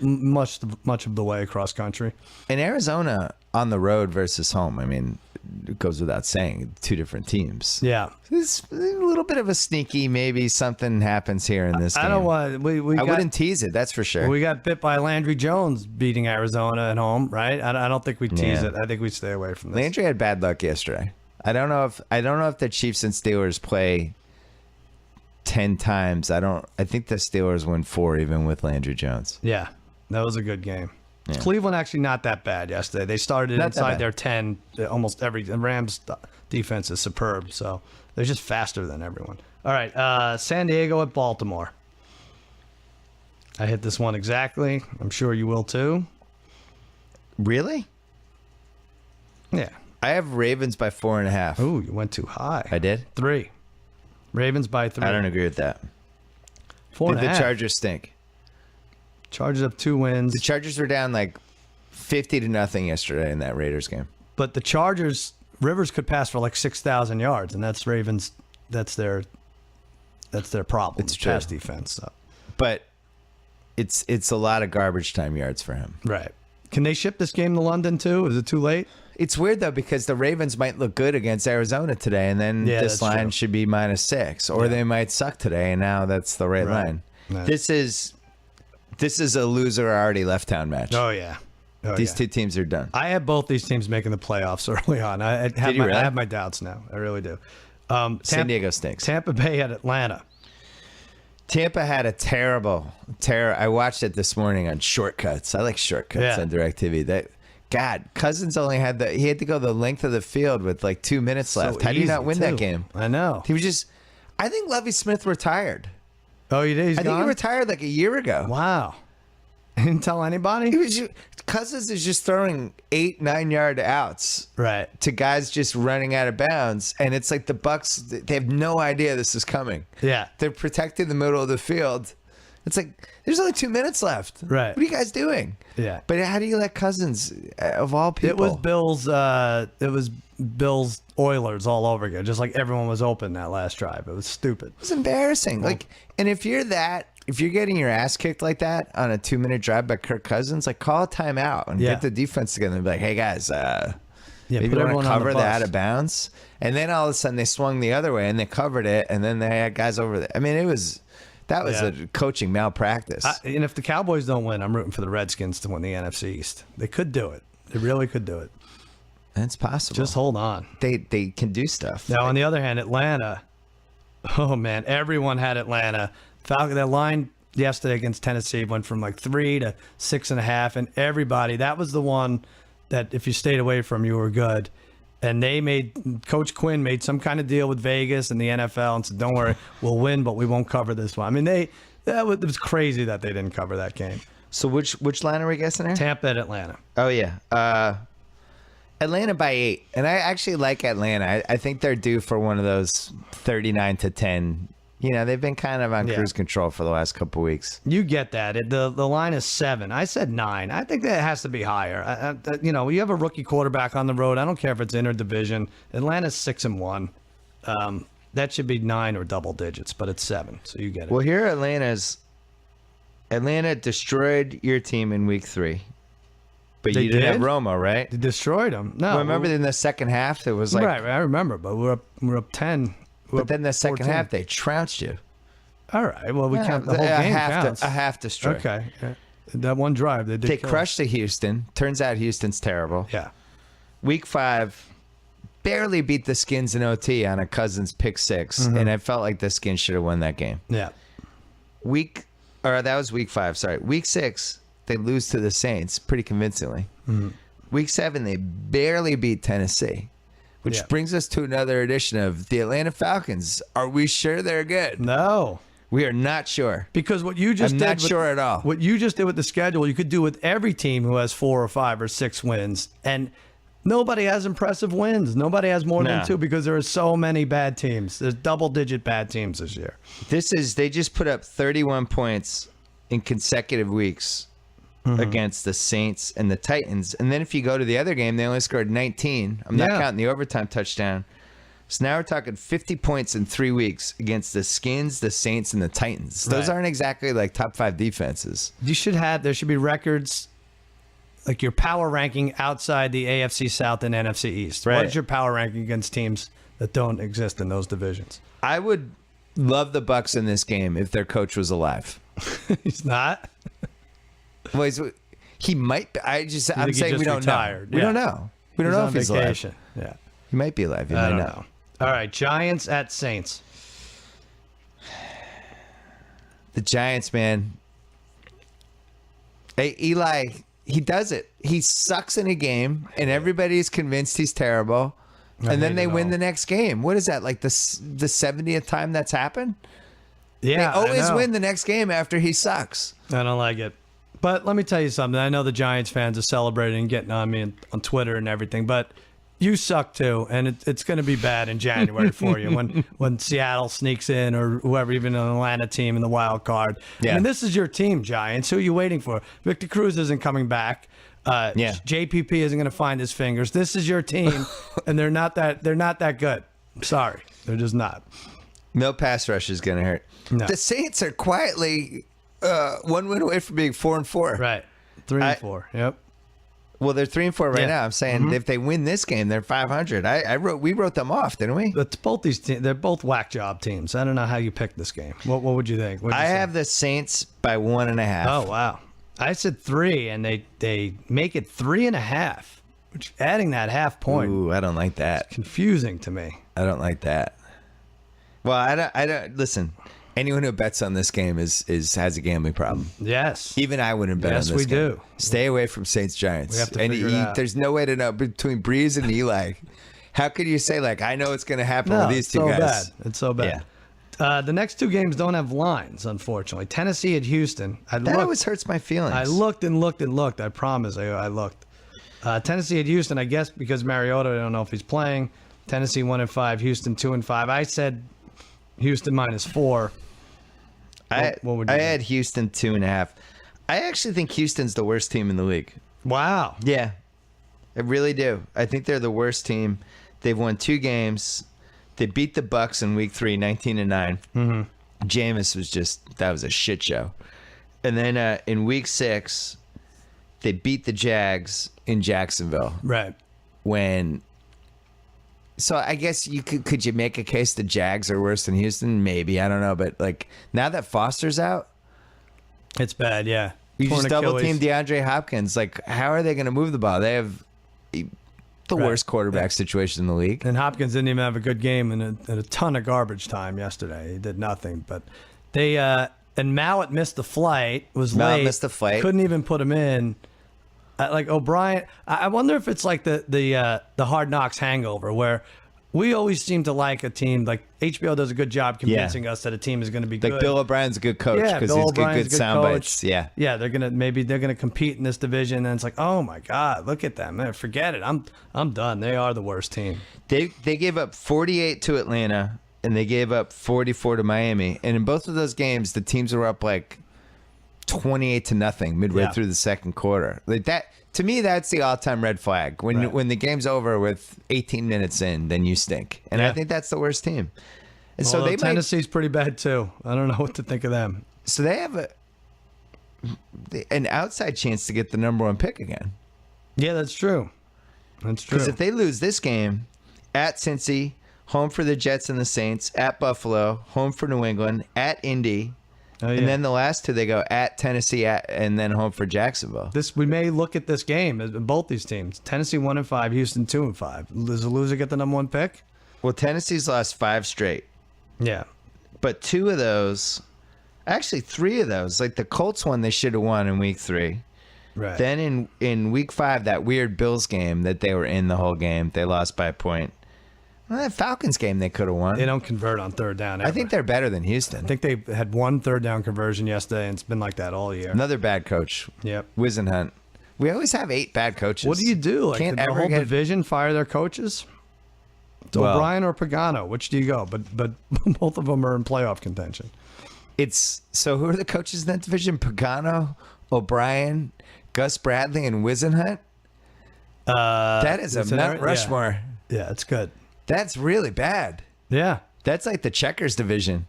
much of the way across country. In Arizona, on the road versus home, I mean, it goes without saying, two different teams. Yeah. It's a little bit of a sneaky, maybe something happens here in this game. I don't want. I wouldn't tease it, that's for sure. We got bit by Landry Jones beating Arizona at home, right? I don't think we tease Yeah. it. I think we stay away from this. Landry had bad luck yesterday. I don't know if the Chiefs and Steelers play 10 times. I think the Steelers win 4 even with Landry Jones. Yeah, that was a good game. Cleveland actually not that bad yesterday. They started Not inside that their 10 almost every. The Rams defense is superb, so they're just faster than everyone. All right, San Diego at Baltimore. I hit this one exactly. I'm sure you will too. Really? Yeah. I have Ravens by 4.5. Ooh, you went too high. I did? 3. Ravens by 3. I don't agree with that. 4.5. The Chargers stink. Chargers have 2 wins. The Chargers were down like 50-0 yesterday in that Raiders game. But the Chargers, Rivers could pass for like 6,000 yards, and that's Ravens. That's their problem. It's true. Pass defense. So. But it's a lot of garbage time yards for him. Right. Can they ship this game to London too? Is it too late? It's weird though because the Ravens might look good against Arizona today, and then this that's line true. should be -6, or they might suck today, and now that's the right line. Right. This is a loser already left town match. Oh yeah. These two teams are done. I had both these teams making the playoffs early on. I have my doubts now. I really do. San Diego stinks. Tampa Bay at Atlanta. Tampa had a terrible. I watched it this morning on Shortcuts. I like Shortcuts on DirecTV. God, Cousins only had he had to go the length of the field with like 2 minutes left. How do you not win that game? I know. He was just. I think Lovie Smith retired. Oh, you did? He's I think he retired like a year ago. Wow. Didn't tell anybody? Cousins is just throwing 8-9 yard outs Right. to guys just running out of bounds, and it's like the Bucks. They have no idea this is coming. Yeah. They're protecting the middle of the field. It's like there's only 2 minutes left. Right. What are you guys doing? Yeah. But how do you let Cousins, of all people? It was Bills. It was Bills Oilers all over again. Just like everyone was open that last drive. It was stupid. It was embarrassing. Like, and if you're getting your ass kicked like that on a 2-minute drive by Kirk Cousins, like call a timeout and get the defense together and be like, hey guys, maybe put you want everyone to on cover the the bus. out of bounds. And then all of a sudden they swung the other way and they covered it, and then they had guys over there. I mean, that was a coaching malpractice. And if the Cowboys don't win, I'm rooting for the Redskins to win the NFC East. They could do it. They really could do it. That's possible. Just hold on. They can do stuff. Now, on the other hand, Atlanta. Oh man, everyone had Atlanta. Falcon. That line yesterday against Tennessee went from like 3 to 6.5, and everybody. That was the one that if you stayed away from, you were good. And Coach Quinn made some kind of deal with Vegas and the NFL and said, "Don't worry, we'll win, but we won't cover this one." I mean, it was crazy that they didn't cover that game. So which line are we guessing here? Tampa at Atlanta. Oh yeah, Atlanta by 8, and I actually like Atlanta. I think they're due for one of those 39-10. You know, they've been kind of on cruise control for the last couple of weeks. You get that. The line is 7. I said 9. I think that has to be higher. You have a rookie quarterback on the road. I don't care if it's interdivision. Atlanta's 6-1. That should be 9 or double digits, but it's 7. So you get it. Well, here Atlanta destroyed your team in week 3. But They you didn't have did? Romo, right? They destroyed them. No, Well, remember in the second half there was like right. I remember, but we're up 10. But then the second 14. half they trounced you. All right. Well, we count the whole a game. half Counts. a half destroy. Okay. Yeah. That one drive they did. They kill crushed to Houston. Turns out Houston's terrible. us. Yeah. Week 5 barely beat the Skins in OT on a Cousins pick 6, and I felt like the Skins should have won that game. Yeah. That was week 5, sorry. Week 6, they lose to the Saints pretty convincingly. Week 7, they barely beat Tennessee, which brings us to another edition of the Atlanta Falcons. Are we sure they're good? No. We are not sure. Because what you just I'm did not with, sure at all. What you just did with the schedule, you could do with every team who has 4 or 5 or 6 wins, and nobody has impressive wins. Nobody has more than 2 because there are so many bad teams. There's double-digit bad teams this year. They just put up 31 points in consecutive weeks against the Saints and the Titans. And then if you go to the other game, they only scored 19. I'm not counting the overtime touchdown. So now we're talking 50 points in 3 weeks against the Skins, the Saints, and the Titans. Those aren't exactly like top 5 defenses. There should be records, like your power ranking outside the AFC South and NFC East. Right. What is your power ranking against teams that don't exist in those divisions? I would love the Bucks in this game if their coach was alive. He's not. Well, he might be. I'm saying we don't retired? know. We don't know. We don't know if he's vacation. alive. Yeah. He might be alive. He I might don't not. know. All right, Giants at Saints. The Giants, man. Hey, Eli, he does it. He sucks in a game, and everybody's convinced he's terrible. And then they win the next game. What is that, like the 70th time that's happened? Yeah, They always win the next game after he sucks. I don't like it. But let me tell you something. I know the Giants fans are celebrating and getting on me on Twitter and everything, but you suck too, and it's going to be bad in January for you when Seattle sneaks in or whoever, even an Atlanta team in the wild card. Yeah. I mean, this is your team, Giants. Who are you waiting for? Victor Cruz isn't coming back. JPP isn't going to find his fingers. This is your team, and they're not that good. I'm sorry, they're just not. No pass rush is going to hurt. No. The Saints are quietly 1 win away from being 4-4. Right, 3-4. Yep. Well, they're 3-4 right Yeah. now. I'm saying if they win this game, they're 500. We wrote them off, didn't we? But both these teams, they're both whack job teams. I don't know how you picked this game. What would you think? I have the Saints by 1.5. Oh wow! I said 3, and they make it 3.5. Which adding that half point, Ooh, I don't like that. confusing to me. I don't like that. Well, I don't listen. Anyone who bets on this game has a gambling problem. Yes. Even I wouldn't bet on Yes, this we game. do. Stay away from Saints Giants. We have to figure it out. There's no way to know between Breeze and Eli. How could you say, like, I know what's going to happen with these it's two so guys? bad. It's so bad. The next 2 games don't have lines, unfortunately. Tennessee at Houston. That always hurts my feelings. I looked and looked and looked. I promise I looked. Tennessee at Houston, I guess because Mariota, I don't know if he's playing. Tennessee 1-5, Houston 2-5. I said Houston -4. What would you I do? had Houston 2.5. I actually think Houston's the worst team in the league. Wow. Yeah, I really do. I think they're the worst team. They've won 2 games. They beat the Bucks in Week 3, 19-9. Mm-hmm. Jameis that was a shit show. And then in Week 6, they beat the Jags in Jacksonville. Right. So I guess could you make a case the Jags are worse than Houston? Maybe, I don't know, but like now that Foster's out, It's bad, yeah. you Torn just double Achilles. team DeAndre Hopkins. Like, how are they going to move the ball? They have the Right. worst quarterback situation in the league. And Hopkins didn't even have a good game and a ton of garbage time yesterday. He did nothing. But they and Mallett missed the flight. Was Mallett late. missed the flight. Couldn't even put him in. Like O'Brien, I wonder if it's like the Hard Knocks hangover where we always seem to like a team. Like HBO does a good job convincing us that a team is going to be good. Like Bill O'Brien's a good coach Yeah, because Bill he's O'Brien's good a good sound coach. bites. Yeah. Yeah, they're gonna compete in this division, and it's like, oh my God, look at them. Man, forget it. I'm done. They are the worst team. They gave up 48 to Atlanta and they gave up 44 to Miami. And in both of those games, the teams were up like 28-0 midway through the second quarter. Like that, to me, that's the all-time red flag. When the game's over with 18 minutes in, then you stink. And I think that's the worst team. And so Although they Tennessee's pretty bad too. I don't know what to think of them. So they have an outside chance to get the number 1 pick again. Yeah, that's true. That's true. Because if they lose this game, at Cincy, home for the Jets and the Saints, at Buffalo, home for New England, at Indy, and then the last 2 they go at Tennessee, and then home for Jacksonville. we may look at this game as both these teams. Tennessee 1-5, Houston 2-5. Does the loser get the number 1 pick? Well, Tennessee's lost 5 straight, Yeah. but 2 of those, actually 3 of those, like the Colts one, they should have won in Week 3. Right. Then in Week 5, that weird Bills game that they were in the whole game, they lost by a point. Well, that Falcons game they could have won. They don't convert on third down ever. I think they're better than Houston. I think they had 1 third down conversion yesterday, and it's been like that all year. Another bad coach. Yep. Wisenhunt. We always have 8 bad coaches. What do you do? Like, Can't did the ever whole get division fire their coaches? It's Well- O'Brien or Pagano? Which do you go? But both of them are in playoff contention. So who are the coaches in that division? Pagano, O'Brien, Gus Bradley, and Wisenhunt? That is a it's an Mount area- Rushmore. Yeah, it's good. That's really bad. Yeah. That's like the checkers division.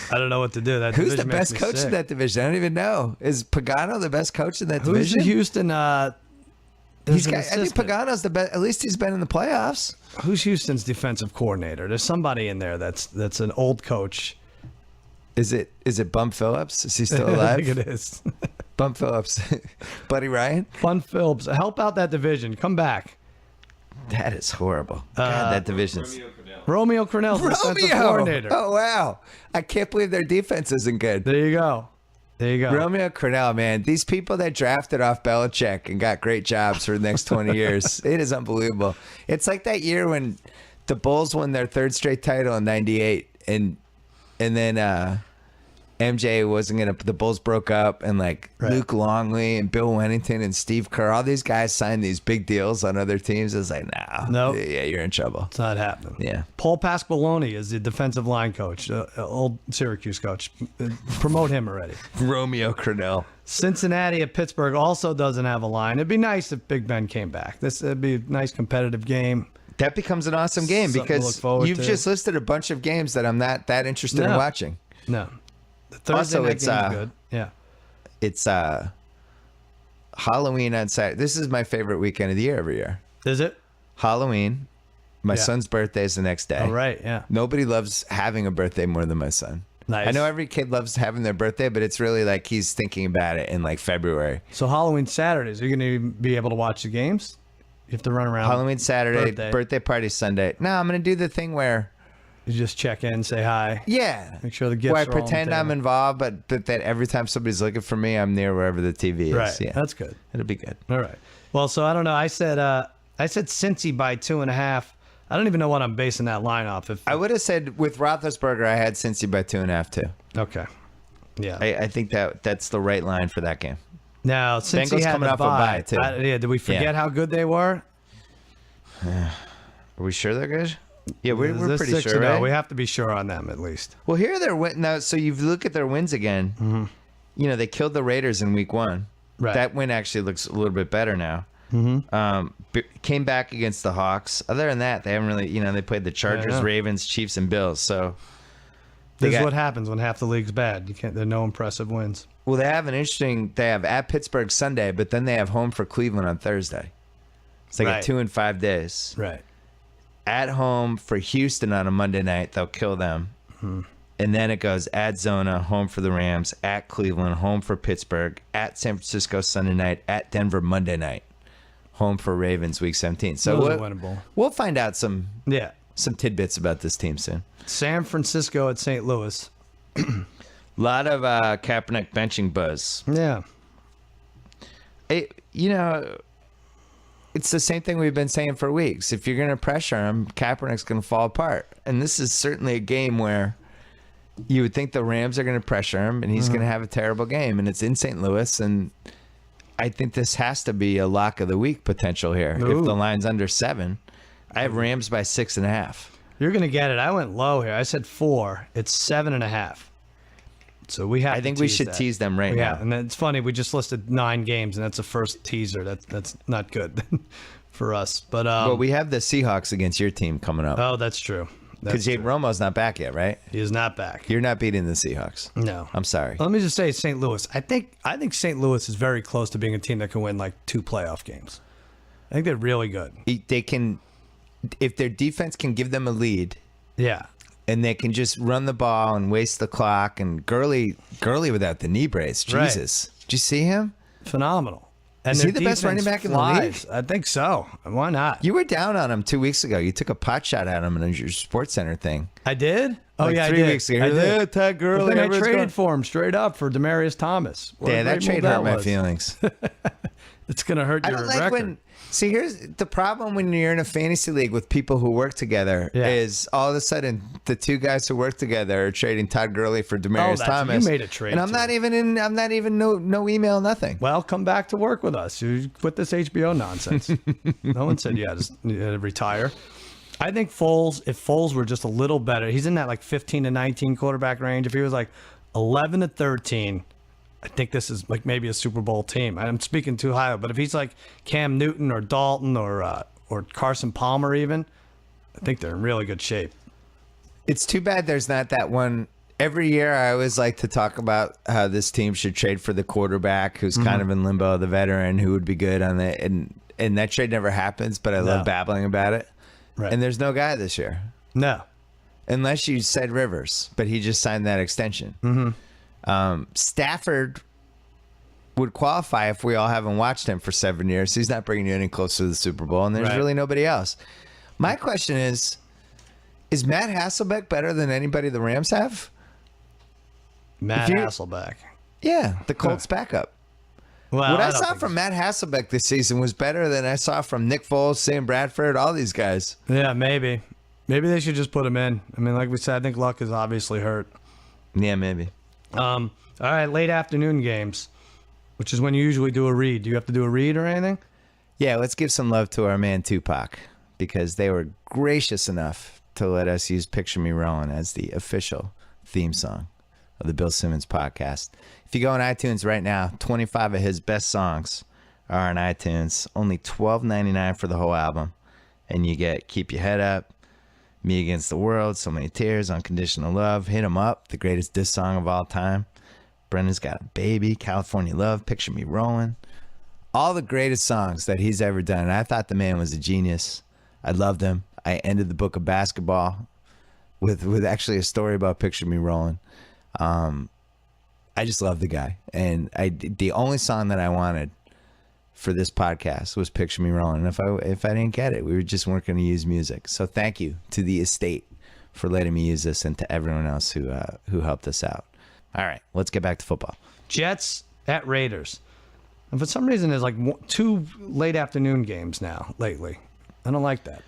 I don't know what to do. That Who's the division makes best me coach sick. in that division? I don't even know. Is Pagano the best coach in that Who's division? the Houston? I There's an think assistant. Pagano's the best. At least he's been in the playoffs. Who's Houston's defensive coordinator? There's somebody in there that's an old coach. Is it Bum Phillips? Is he still I alive? think it is. Bum Phillips. Buddy Ryan? Fun Phillips. Help out that division. Come back. That is horrible. God, that division's... Romeo Cornell. Romeo Cornell's the defensive coordinator. Oh, wow. I can't believe their defense isn't good. There you go. There you go. Romeo Cornell, man. These people that drafted off Belichick and got great jobs for the next 20 years. It is unbelievable. It's like that year when the Bulls won their third straight title in 98 and then MJ wasn't going to, the Bulls broke up and like Right. Luke Longley and Bill Wennington and Steve Kerr, all these guys signed these big deals on other teams. It was like, Nope. yeah, you're in trouble. It's not happening. Yeah. Paul Pasqualoni is the defensive line coach, old Syracuse coach. Promote him already. Romeo Cornell. Cincinnati at Pittsburgh also doesn't have a line. It'd be nice if Big Ben came back. It'd be a nice competitive game. That becomes an awesome game Something to look because forward you've to. just listed a bunch of games that I'm not that interested in No. watching. No. The Thursday Also, night it's, game's good. Yeah. It's Halloween on Saturday. This is my favorite weekend of the year every year. Is it? Halloween. My Yeah. son's birthday is the next day. All right. Yeah. Nobody loves having a birthday more than my son. Nice. I know every kid loves having their birthday, but it's really like he's thinking about it in like February. So Halloween Saturdays, are you going to be able to watch the games? You have to run around. Halloween Saturday, birthday party Sunday. No, I'm going to do the thing where, You just check in, say hi. yeah. Make sure the gifts Where I are all on the pretend I'm table. involved, but that every time somebody's looking for me, I'm near wherever the TV is. Right. Yeah. That's good. It'll be good. All right. Well, so I don't know. I said Cincy by 2.5. I don't even know what I'm basing that line off. If I would have said with Roethlisberger, I had Cincy by 2.5 too. okay. Yeah. I think that's the right line for that game. Now, since he Bengals had coming the off a bye, too. yeah. Did we forget Yeah. how good they were? Are we sure they're good? Yeah, we're They're pretty 6-0. sure, right? We have to be sure on them at least. Well, here they're win now. So you look at their wins again. Mm-hmm. You know, they killed the Raiders in Week 1. Right. That win actually looks a little bit better now. Came back against the Hawks. Other than that, they haven't really. You know, they played the Chargers, know. Ravens, Chiefs, and Bills. So This is got- what happens when half the league's bad. You can't. There are no impressive wins. well, they have an interesting. They have at Pittsburgh Sunday, but then they have home for Cleveland on Thursday. It's like Right. a 2 and 5 days. Right. At home for Houston on a Monday night, they'll kill them. And then it goes at Zona, home for the Rams, at Cleveland, home for Pittsburgh, at San Francisco Sunday night, at Denver Monday night, home for Ravens Week 17. So Those are we'll, winnable. we'll find out some Yeah. tidbits about this team soon. San Francisco at St. Louis. A lot of Kaepernick benching buzz. Yeah. It's the same thing we've been saying for weeks. If you're going to pressure him, Kaepernick's going to fall apart. And this is certainly a game where you would think the Rams are going to pressure him, and he's going to have a terrible game. And it's in St. Louis, and I think this has to be a lock of the week potential here. Ooh. If the line's under 7, I have Rams by 6.5. You're going to get it. I went low here. I said 4. It's 7.5. So we have I to think we should that. tease them right Yeah, now. and it's funny. We just listed 9 games, and that's the first teaser. That's not good for us. But Well, we have the Seahawks against your team coming up. oh, that's true. Because That's Jake true. Romo's not back yet, right? He is not back. You're not beating the Seahawks. No. I'm sorry. Let me just say St. Louis. I think St. Louis is very close to being a team that can win like 2 playoff games. I think they're really good. They can, if their defense can give them a lead, Yeah. and they can just run the ball and waste the clock. And Gurley without the knee brace, Right. Jesus! Did you see him? Phenomenal. And Is their he the best running defense back in the league? flies. I think so. Why not? You were down on him 2 weeks ago. You took a pot shot at him in your Sports Center thing. I did? Oh, Like yeah, 3 I did. weeks ago. I You're did. like, Todd Gurley. But then I everyone's traded going- for him straight up for Demaryius Thomas. What a Yeah, that great trade move hurt my was. feelings. It's going to hurt I your don't like record. when. See, here's the problem when you're in a fantasy league with people who work together. Yeah. Is all of a sudden the 2 guys who work together are trading Todd Gurley for Demaryius that's- Thomas. you made a trade, and I'm too. not even in. I'm not even no email, nothing. Well, come back to work with us. You quit this HBO nonsense. No one said you had to retire. I think Foles, if Foles were just a little better, he's in that like 15 to 19 quarterback range. If he was like 11 to 13, I think this is like maybe a Super Bowl team. I'm speaking too high, but if he's like Cam Newton or Dalton or or Carson Palmer even, I think they're in really good shape. It's too bad there's not that one. Every year I always like to talk about how this team should trade for the quarterback who's kind of in limbo, the veteran who would be good on the and that trade never happens, but I love babbling about it. Right. And there's no guy this year. No. Unless you said Rivers, but he just signed that extension. Stafford would qualify if we all haven't watched him for 7 years. He's not bringing you any closer to the Super Bowl, and there's really nobody else. My question is Matt Hasselbeck better than anybody the Rams have? Matt Hasselbeck. Yeah, the Colts backup. Well, What I saw from Matt Hasselbeck this season was better than I saw from Nick Foles, Sam Bradford, all these guys. Yeah, maybe. Maybe they should just put him in. I mean, like we said, I think Luck is obviously hurt. Yeah, maybe. All right, late afternoon games, which is when you usually do a read. Do you have to do a read or anything? Yeah, let's give some love to our man Tupac because they were gracious enough to let us use Picture Me Rolling as the official theme song of the Bill Simmons podcast. If you go on iTunes right now, 25 of his best songs are on iTunes. Only $12.99 for the whole album. And you get Keep Your Head Up, Me Against the World, So Many Tears, Unconditional Love, Hit 'Em Up, the greatest diss song of all time. Brendan's Got a Baby, California Love, Picture Me Rolling. All the greatest songs that he's ever done. And I thought the man was a genius. I loved him. I ended the book of basketball with actually a story about Picture Me Rolling. I just love the guy. And the only song that I wanted for this podcast was Picture Me Rolling. And if I didn't get it, we just weren't going to use music. So thank you to the estate for letting me use this and to everyone else who helped us out. All right, let's get back to football. Jets at Raiders. And for some reason, there's like 2 late afternoon games now lately. I don't like that.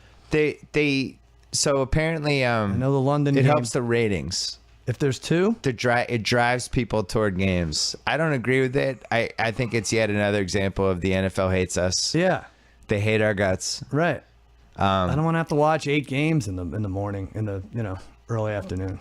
So apparently I know the London it game, helps the ratings. If there's 2? It drives people toward games. I don't agree with it. I think it's yet another example of the NFL hates us. Yeah. They hate our guts. Right. I don't want to have to watch 8 games in the morning, in the early afternoon.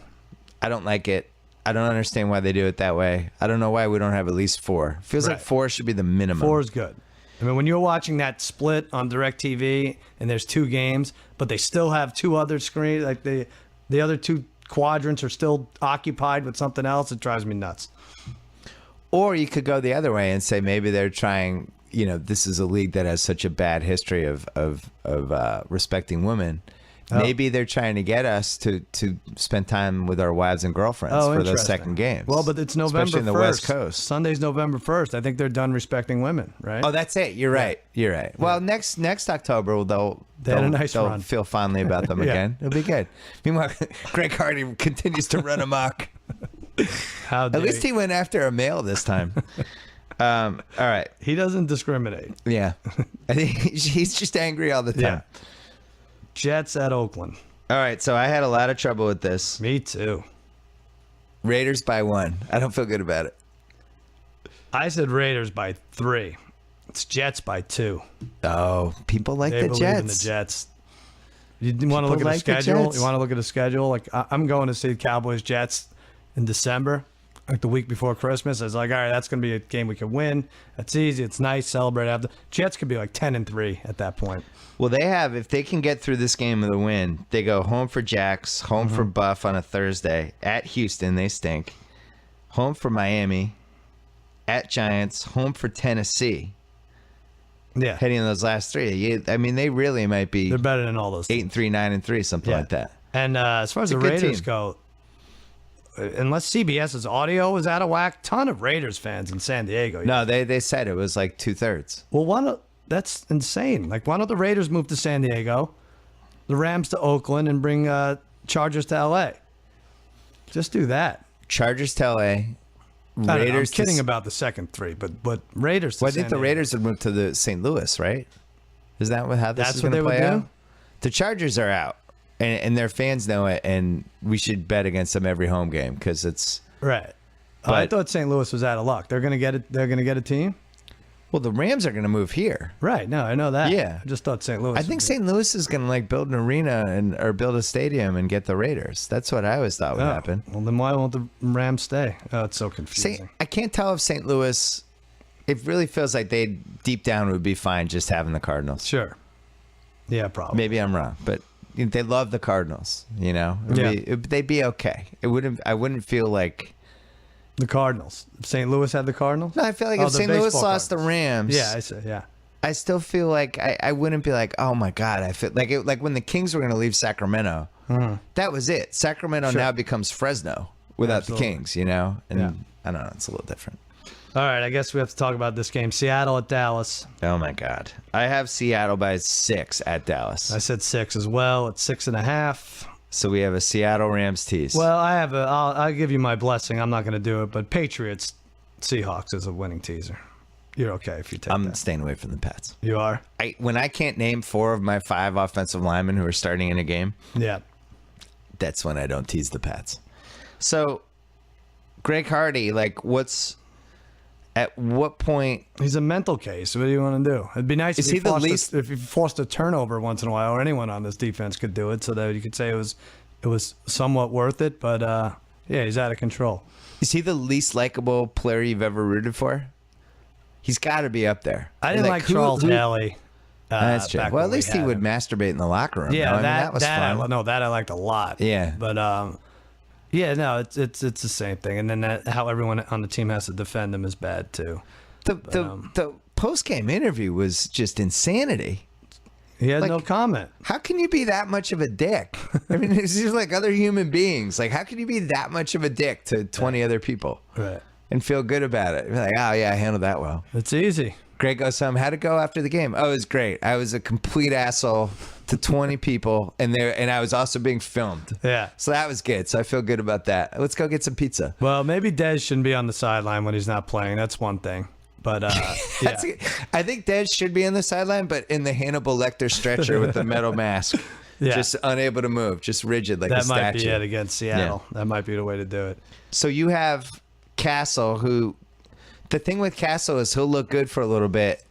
I don't like it. I don't understand why they do it that way. I don't know why we don't have at least 4. Feels like 4 should be the minimum. 4 is good. I mean, when you're watching that split on DirecTV and there's 2 games, but they still have 2 other screens, like the other 2 quadrants are still occupied with something else, it drives me nuts. Or you could go the other way and say maybe they're trying, this is a league that has such a bad history of respecting women. Maybe they're trying to get us to spend time with our wives and girlfriends for those second games. Well, but it's November 1st. Especially in the West Coast. Sunday's November 1st. I think they're done respecting women, right? Oh, that's it. You're right. You're right. Well, next October, they'll run. feel fondly about them again. It'll be good. Meanwhile, Greg Hardy continues to run amok. At least he went after a male this time. All right. He doesn't discriminate. Yeah. I think he's just angry all the time. Yeah. Jets at Oakland. All right, so I had a lot of trouble with this. Me too. Raiders by 1. I don't feel good about it. I said Raiders by 3. It's Jets by 2. Oh, people like they the believe Jets. in the Jets. You want to look at the schedule? You want to look at the schedule? Like I'm going to see Cowboys Jets in December, like the week before Christmas. I was like, all right, that's going to be a game we can win. That's easy. It's nice. Celebrate after. Jets could be like 10-3 at that point. Well, if they can get through this game with a win, they go home for Jax, home for Buff on a Thursday, at Houston, they stink, home for Miami, at Giants, home for Tennessee. Yeah. Heading in those last 3. They really might be. They're better than all those 8-3, 9-3, something like that. And as far as the Raiders go, unless CBS's audio is out of whack, ton of Raiders fans in San Diego. No, they said it was like 2/3. Well, that's insane. Like, why don't the Raiders move to San Diego, the Rams to Oakland, and bring Chargers to LA? Just do that. Chargers to LA. Raiders. I'm kidding about the second 3, but Raiders. Well, I think the Raiders would move to the St. Louis, right? Is that how this is going to play out? The Chargers are out, and their fans know it, and we should bet against them every home game because it's right. I thought St. Louis was out of luck. They're going to get it. They're going to get a team. Well, the Rams are going to move here. Right. No, I know that. Yeah. I just thought St. Louis. I think St. Louis is going to build an arena or build a stadium and get the Raiders. That's what I always thought would happen. Well, then why won't the Rams stay? Oh, it's so confusing. I can't tell if St. Louis. It really feels like they deep down would be fine just having the Cardinals. Sure. Yeah, probably. Maybe I'm wrong, but they love the Cardinals. Yeah. They'd be okay. I wouldn't feel like. The Cardinals. St. Louis had the Cardinals? No, I feel like if the St. Louis baseball lost the Cardinals. Rams, Yeah. I still feel like I wouldn't be like, oh my God, I feel like when the Kings were going to leave Sacramento, that was it. Sacramento now becomes Fresno without Absolutely. the Kings, And Yeah. I don't know, it's a little different. All right, I guess we have to talk about this game. Seattle at Dallas. Oh my God, I have Seattle by 6 at Dallas, I said 6 as well. It's 6.5. so we have a Seattle Rams tease. Well, I'll give you my blessing. I'm not going to do it, but Patriots Seahawks is a winning teaser. You're okay if you take I'm that. staying away from the Pats. You are? When I can't name 4 of my 5 offensive linemen who are starting in a game, Yeah. that's when I don't tease the Pats. So, Greg Hardy, at what point? He's a mental case. What do you want to do? It'd be nice Is if he he the forced least- if he forced a turnover once in a while, or anyone on this defense could do it, so that you could say it was somewhat worth it. But yeah, he's out of control. Is he the least likable player you've ever rooted for? He's got to be up there. I didn't like Charles Haley. That's true. back Well, when at we least he had would him. masturbate in the locker room. Yeah, though. That was fun. that I liked a lot. Yeah. But yeah, no, it's the same thing. And then how everyone on the team has to defend him is bad too. The post game interview was just insanity. He had Like- no comment. How can you be that much of a dick? I mean, it's just like other human beings. Like, how can you be that much of a dick to 20 other people Right. and feel good about it? Be like, oh yeah, I handled that well. It's easy. Greg goes, how'd it go after the game? Oh, it was great. I was a complete asshole to 20 people, and I was also being filmed. Yeah. So that was good. So I feel good about that. Let's go get some pizza. Well, maybe Dez shouldn't be on the sideline when he's not playing. That's one thing. But yeah. I think Dez should be on the sideline, but in the Hannibal Lecter stretcher with the metal mask. Yeah. Just unable to move, just rigid like a That might statue. be it against Seattle. That might be the way to do it. So you have Castle, who the thing with Castle is he'll look good for a little bit,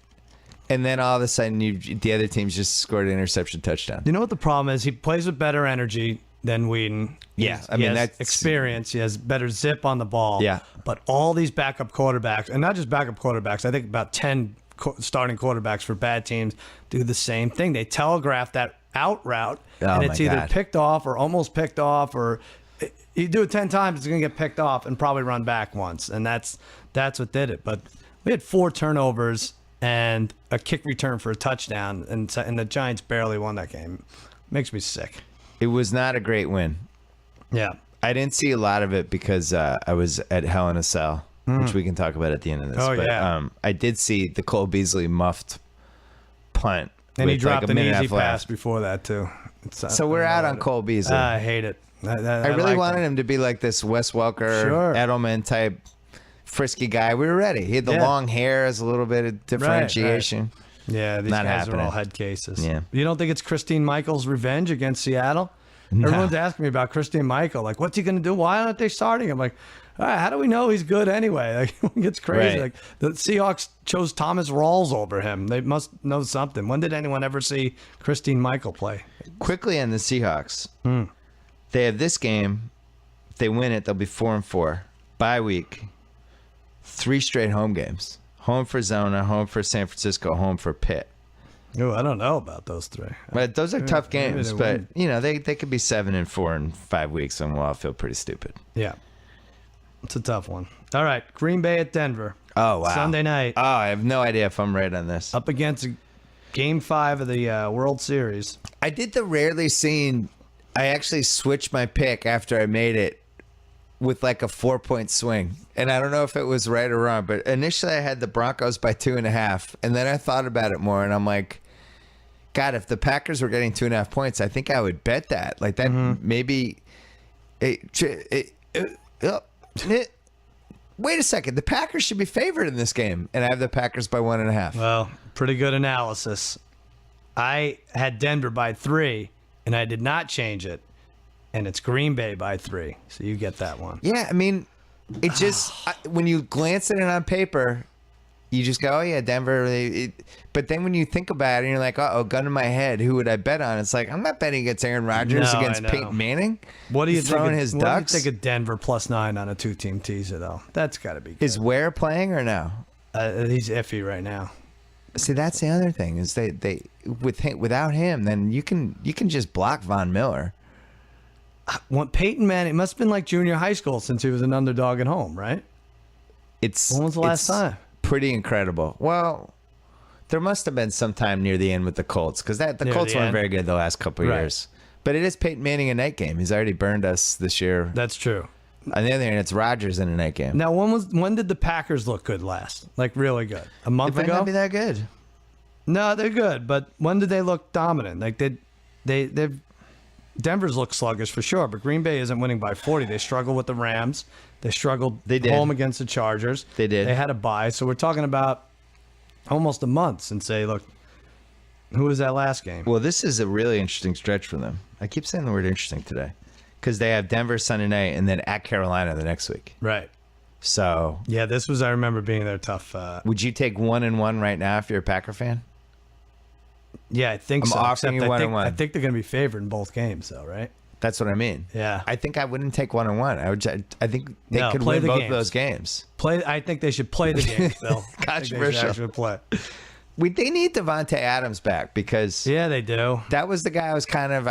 and then all of a sudden the other team's just scored an interception touchdown. You know what the problem is? He plays with better energy than Whedon. Yeah, He has that's experience. He has better zip on the ball. Yeah. But all these backup quarterbacks, and not just backup quarterbacks, I think about 10 starting quarterbacks for bad teams do the same thing. They telegraph that out route, and it's my either God. picked off or almost picked off, or you do it 10 times, it's going to get picked off and probably run back once. And that's what did it. But we had 4 turnovers and a kick return for a touchdown, and the Giants barely won that game. Makes me sick. It was not a great win. Yeah. I didn't see a lot of it because I was at Hell in a Cell, which we can talk about at the end of this. Oh, but, yeah. I did see the Cole Beasley muffed punt. And he with dropped like a an minute and a easy half pass left. before that, too. So we're out on Cole Beasley. I hate it. I really like wanted him to be like this Wes Welker, Sure. Edelman type frisky guy. We were ready. He had the Yeah. long hair as a little bit of differentiation. Yeah, these Not guys happening. are all head cases. Yeah. You don't think it's Christine Michael's revenge against Seattle? Everyone's asking me about Christine Michael. Like, what's he going to do? Why aren't they starting him? Like, all right, how do we know he's good anyway? Like, it's crazy. Right. Like, the Seahawks chose Thomas Rawls over him. They must know something. When did anyone ever see Christine Michael play? Quickly on the Seahawks, they have this game. If they win it, they'll be 4-4. Bye week, 3 straight home games. Home for Zona, home for San Francisco, home for Pitt. Oh, I don't know about those 3. But those are tough maybe games. they But win. they could be 7-4 in 5 weeks, and we'll all feel pretty stupid. Yeah. It's a tough one. All right, Green Bay at Denver. Oh wow! Sunday night. Oh, I have no idea if I'm right on this. Up against Game 5 of the World Series. I did the rarely seen. I actually switched my pick after I made it with like a 4-point swing, and I don't know if it was right or wrong. But initially, I had the Broncos by 2.5, and then I thought about it more, and I'm like, God, if the Packers were getting 2.5 points, I think I would bet that. Like that, maybe. Wait a second, the Packers should be favored in this game, and I have the Packers by 1.5. Well, pretty good analysis. I had Denver by 3, and I did not change it. And it's Green Bay by 3. So you get that one. Yeah, I mean, it just when you glance at it on paper, you just go, "Oh yeah, Denver." But then when you think about it, and you're like, "Oh, gun to my head, who would I bet on?" It's like I'm not betting against Aaron Rodgers No, against I know. Peyton Manning. What do you He's throwing think? his What do ducks? you think of Denver +9 on a 2-team teaser though? That's got to be good. Is Ware playing or no? He's iffy right now. See, that's the other thing is without him, then you can just block Von Miller. When Peyton Manning, it must have been like junior high school since he was an underdog at home, right? When was the last time? Pretty incredible. Well, there must have been some time near the end with the Colts because the Colts weren't very good the last couple of years. But it is Peyton Manning a night game. He's already burned us this year. That's true. On the other hand, it's Rodgers in a night game. Now, when did the Packers look good last? Like really good? A month It ago? might not be that good. No, they're good. But when did they look dominant? Like they've Denver's looked sluggish for sure, but Green Bay isn't winning by 40. They struggled with the Rams. They struggled home against the Chargers. They did. They had a bye. So we're talking about almost a month since they looked. Who was that last game? Well, this is a really interesting stretch for them. I keep saying the word interesting today because they have Denver Sunday night and then at Carolina the next week. Right. So yeah, this was, I remember being their tough. Would you take 1-1 right now if you're a Packer fan? Yeah, I think so. Offering you 1-1. I think they're going to be favored in both games, though, right? That's what I mean. Yeah. I think I wouldn't take 1-1. I think they could play win the both games. those games. I think they should play the games, Bill. Controversial. Should play. They need Devontae Adams back because Yeah, they do. that was the guy I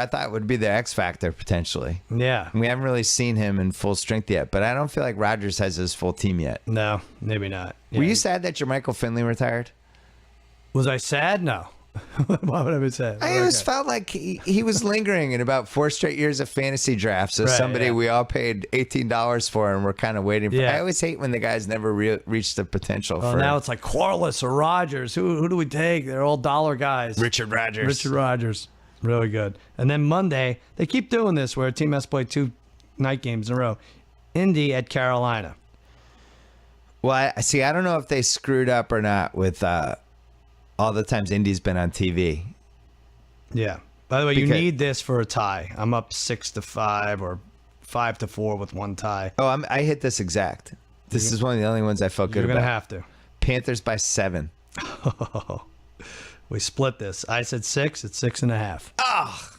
thought would be the X factor potentially. Yeah. We haven't really seen him in full strength yet, but I don't feel like Rodgers has his full team yet. No, maybe not. Yeah. Were you sad that Jermichael Finley retired? Was I sad? No. Why would I be sad? I always felt like he was lingering in about 4 straight years of fantasy drafts as Right, somebody yeah. we all paid $18 for and we're kind of waiting for. Yeah. I always hate when the guys never reach the potential Well, for. now it's like Corliss or Rodgers. Who do we take? They're all dollar guys. Richard Rodgers. Richard Rodgers. Really good. And then Monday, they keep doing this where a team has to play 2 night games in a row. Indy at Carolina. Well, I don't know if they screwed up or not with all the times Indy's been on TV. Yeah. By the way, you Because- need this for a tie. I'm up 6-5 or 5-4 with one tie. Oh, I hit this exact. This is one of the only ones I felt good You're about. going to have to. Panthers by 7. We split this. I said 6. It's 6.5. Ah.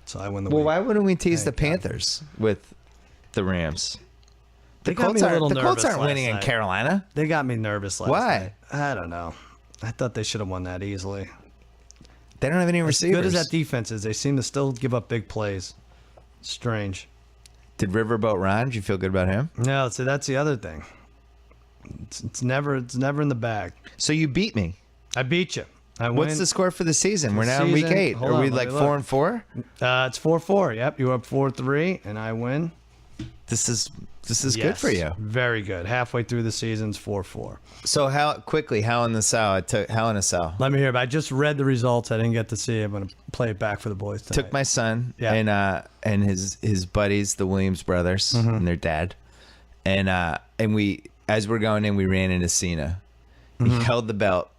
So I win the Well, week. why wouldn't we tease the Thank God. Panthers with the Rams? They got me a little The Colts nervous aren't last winning in night. Carolina. They got me nervous last Why? night. I don't know. I thought they should have won that easily. They don't have any As receivers. good as that defense is, they seem to still give up big plays. Strange. Did Riverboat Ron? Did you feel good about him? No, see, that's the other thing. It's never in the bag. So you beat me. I beat you. I win. What's the score for the season? We're now in week season- 8. hold Are on, we let like me look. 4-4? It's 4-4. Yep, you're up 4-3, and I win. This is good Yes, for you. Very good. Halfway through the season's 4-4. So how in the Sal? How in a Sal? Let me hear. But I just read the results. I didn't get to see it. I'm going to play it back for the boys tonight. Took my son Yeah. and his buddies, the Williams brothers, Mm-hmm. and their dad, and we as we're going in, we ran into Cena. Mm-hmm. He held the belt,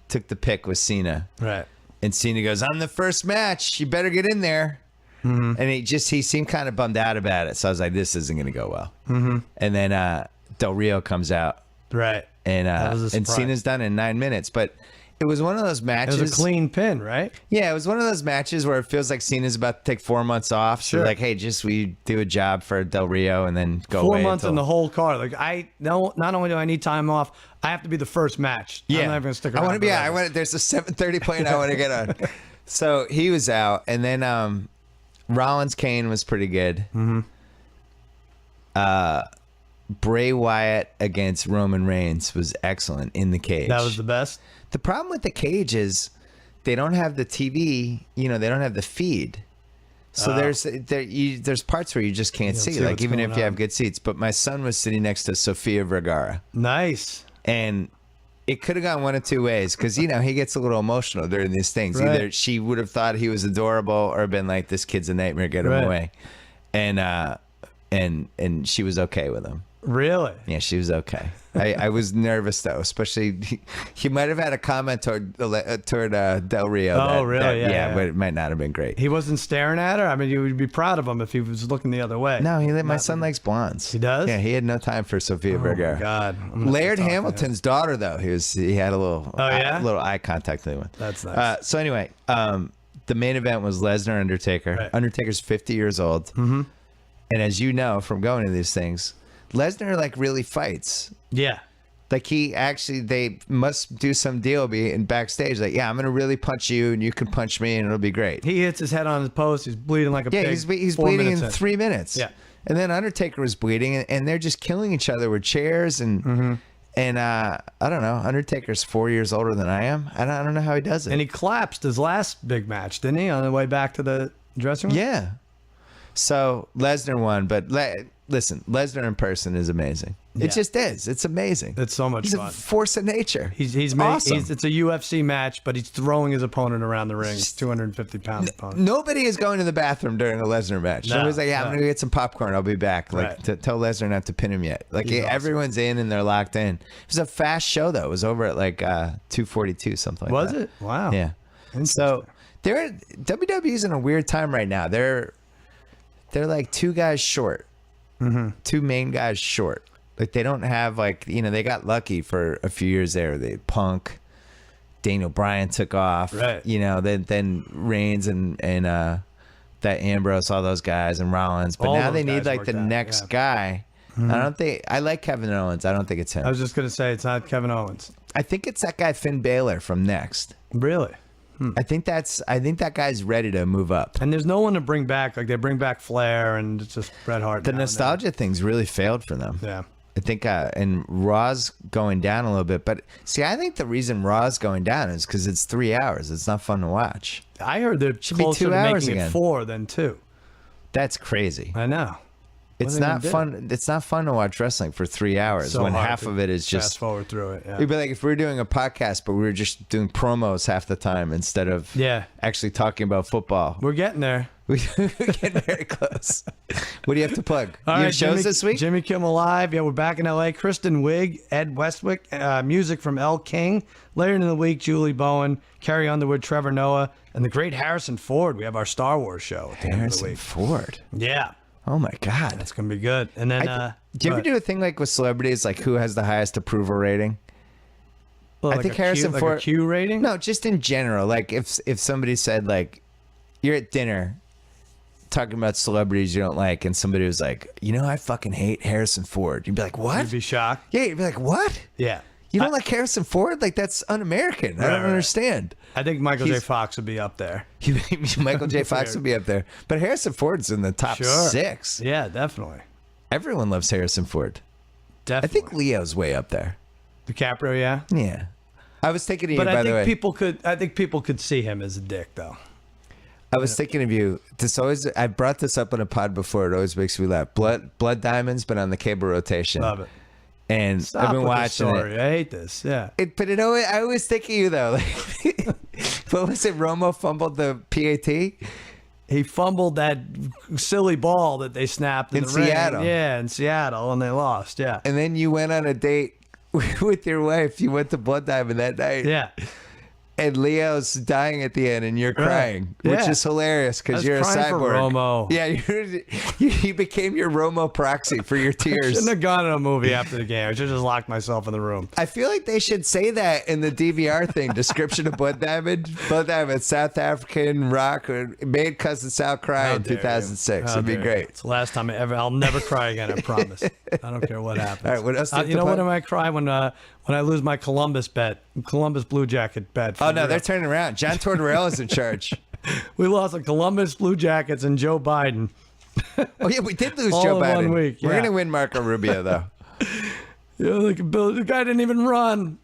took the pick with Cena, Right. and Cena goes, "On the first match, you better get in there." Mm-hmm. And he seemed kind of bummed out about it. So I was like, "This isn't going to go well." Mm-hmm. And then Del Rio comes out, Right. and That was a and surprise. Cena's done in 9 minutes, but. It was one of those It matches. was a clean pin, right? Yeah, it was one of those matches where it feels like Cena's about to take 4 months off. So Sure. like, hey, just we do a job for Del Rio and then go 4 away months until... in the whole car. Like not only do I need time off, I have to be the first match. Yeah, I'm not even gonna stick I around. want to be. forever. I want. There's a 7:30 plane I want to get on. So he was out, and then Rollins Kane was pretty good. Mm-hmm. Bray Wyatt against Roman Reigns was excellent in the cage. That was the best. The problem with the cage is they don't have the TV. They don't have the feed. So there's parts where you just can't see, see like what's even going if you have on. good seats. But my son was sitting next to Sofia Vergara, Nice. and it could have gone one of two ways because he gets a little emotional during these things. Right. Either she would have thought he was adorable or been like, "This kid's a nightmare, get him Right. away," and she was okay with him. Really? Yeah, she was okay. I was nervous though, especially he might have had a comment toward Del Rio. Oh, really? Yeah. But it might not have been great. He wasn't staring at her. I mean, you would be proud of him if he was looking the other way. No, my son likes blondes. He does? Yeah, he had no time for Sofia Oh, Vergara. my God. I'm gonna have Laird to talk to him. Hamilton's daughter though, he had a little little eye contact with him. That's nice. So anyway, the main event was Lesnar Undertaker. Right. Undertaker's 50 years old, and as you know from going to these things, Lesnar like really fights. Yeah. Like they must do some deal in backstage. Like, yeah, I'm gonna really punch you, and you can punch me, and it'll be great. He hits his head on his post. He's bleeding like a pig. He's 4 bleeding in minutes 3 minutes. Yeah. And then Undertaker was bleeding, and they're just killing each other with chairs and I don't know. Undertaker's 4 years older than I am. I don't know how he does it. And he collapsed his last big match, didn't he, on the way back to the dressing room? Yeah. So Lesnar won, but listen, Lesnar in person is amazing. Yeah. It just is. It's amazing. It's so much He's fun. a force of nature. He's awesome. It's a UFC match, but he's throwing his opponent around the ring. 250-pound opponent. Nobody is going to the bathroom during a Lesnar match. No, Nobody's like, yeah, I'm going to get some popcorn. I'll be back. Like, Right. to tell Lesnar not to pin him yet. Like, He's awesome. everyone's in and they're locked in. It was a fast show, though. It was over at like 2:42, something like Was that. it? Wow. Yeah. So WWE's in a weird time right now. They're like two guys short, two main guys short. Like, they don't have, like, they got lucky for a few years there. Punk, Daniel Bryan took off. Right. Then Reigns and that Ambrose, all those guys, and Rollins. But All now those they need guys like worked the out, next yeah. guy. I like Kevin Owens. I don't think it's him. I was just going to say it's not Kevin Owens. I think it's that guy Finn Balor from Next. Really? I think that guy's ready to move up. And there's no one to bring back. Like, they bring back Flair and it's just Bret Hart. The now and then. nostalgia thing's really failed for them. Yeah. I think, and Raw's going down a little bit. But see, I think the reason Raw's going down is because it's 3 hours. It's not fun to watch. I heard they're Should be closer 2 to hours making again. it 4 than 2. That's crazy. I know. It's are they not gonna do? fun. It's not fun to watch wrestling for 3 hours So when hard half to of it is fast just. forward through it. Yeah. It'd be like if we were doing a podcast, but we were just doing promos half the time instead of Yeah. actually talking about football. We're getting there. We're getting very close. What do you have to plug? All You right, have shows Jimmy, this week? Jimmy Kimmel Live. Yeah, we're back in L.A. Kristen Wiig, Ed Westwick, music from El King. Later in the week, Julie Bowen, Carrie Underwood, Trevor Noah, and the great Harrison Ford. We have our Star Wars show at the end of the Harrison week. Ford. Yeah, Oh my God. that's gonna be good. And then, Do you ever do a thing like with celebrities, like who has the highest approval rating? well, I like think a Q- Harrison like Ford- a Q rating. No, just in general. Like if somebody said, like, you're at dinner talking about celebrities you don't like, and somebody was like, I fucking hate Harrison Ford. You'd be like, what? You'd be shocked. Yeah, you'd be like, what? Yeah, You don't like Harrison Ford? Like, that's un-American. I don't right. understand. I think Michael J. He's- Fox would be up there. Michael J. Fox would be up there. But Harrison Ford's in the top Sure. 6. Yeah, definitely, Everyone loves Harrison Ford. I definitely. think Leo's way up there. DiCaprio, yeah. Yeah. I was thinking of you, But by I the way. think people could see him as a dick, though. I was thinking of you. I brought this up on a pod before. It always makes me laugh. Blood Diamond's been on the cable rotation. Love it. And Stop I've been with the watching story. it. I hate this. Yeah. I always think of you, though. Like, what was it? Romo fumbled the PAT? He fumbled that silly ball that they snapped in In the ring. Seattle. Yeah, in Seattle, and they lost. Yeah. And then you went on a date with your wife. You went to Blood Diamond that night. Yeah. And Leo's dying at the end, and you're crying, Yeah. which is hilarious I because was you're a crying for cyborg. Romo. Yeah, he became your Romo proxy for your tears. Shouldn't have gone to a movie after the game. I should have just locked myself in the room. I feel like they should say that in the DVR thing. Description of Blood Diamond. Blood Diamond, South African rock, made Cousin Sal cry How in dare you. 2006. How It'd be dare you. great. It's the last time I'll never cry again. I promise. I don't care what happens. All right, what else do you have you to know what? plug? I might cry when I lose my Columbus Blue Jacket bet. Oh, no, they're turning around. John Tortorella's in charge. We lost the Columbus Blue Jackets and Joe Biden. Oh, yeah, we did lose All Joe in Biden. one week, We're yeah. going to win Marco Rubio, though. The guy didn't even run.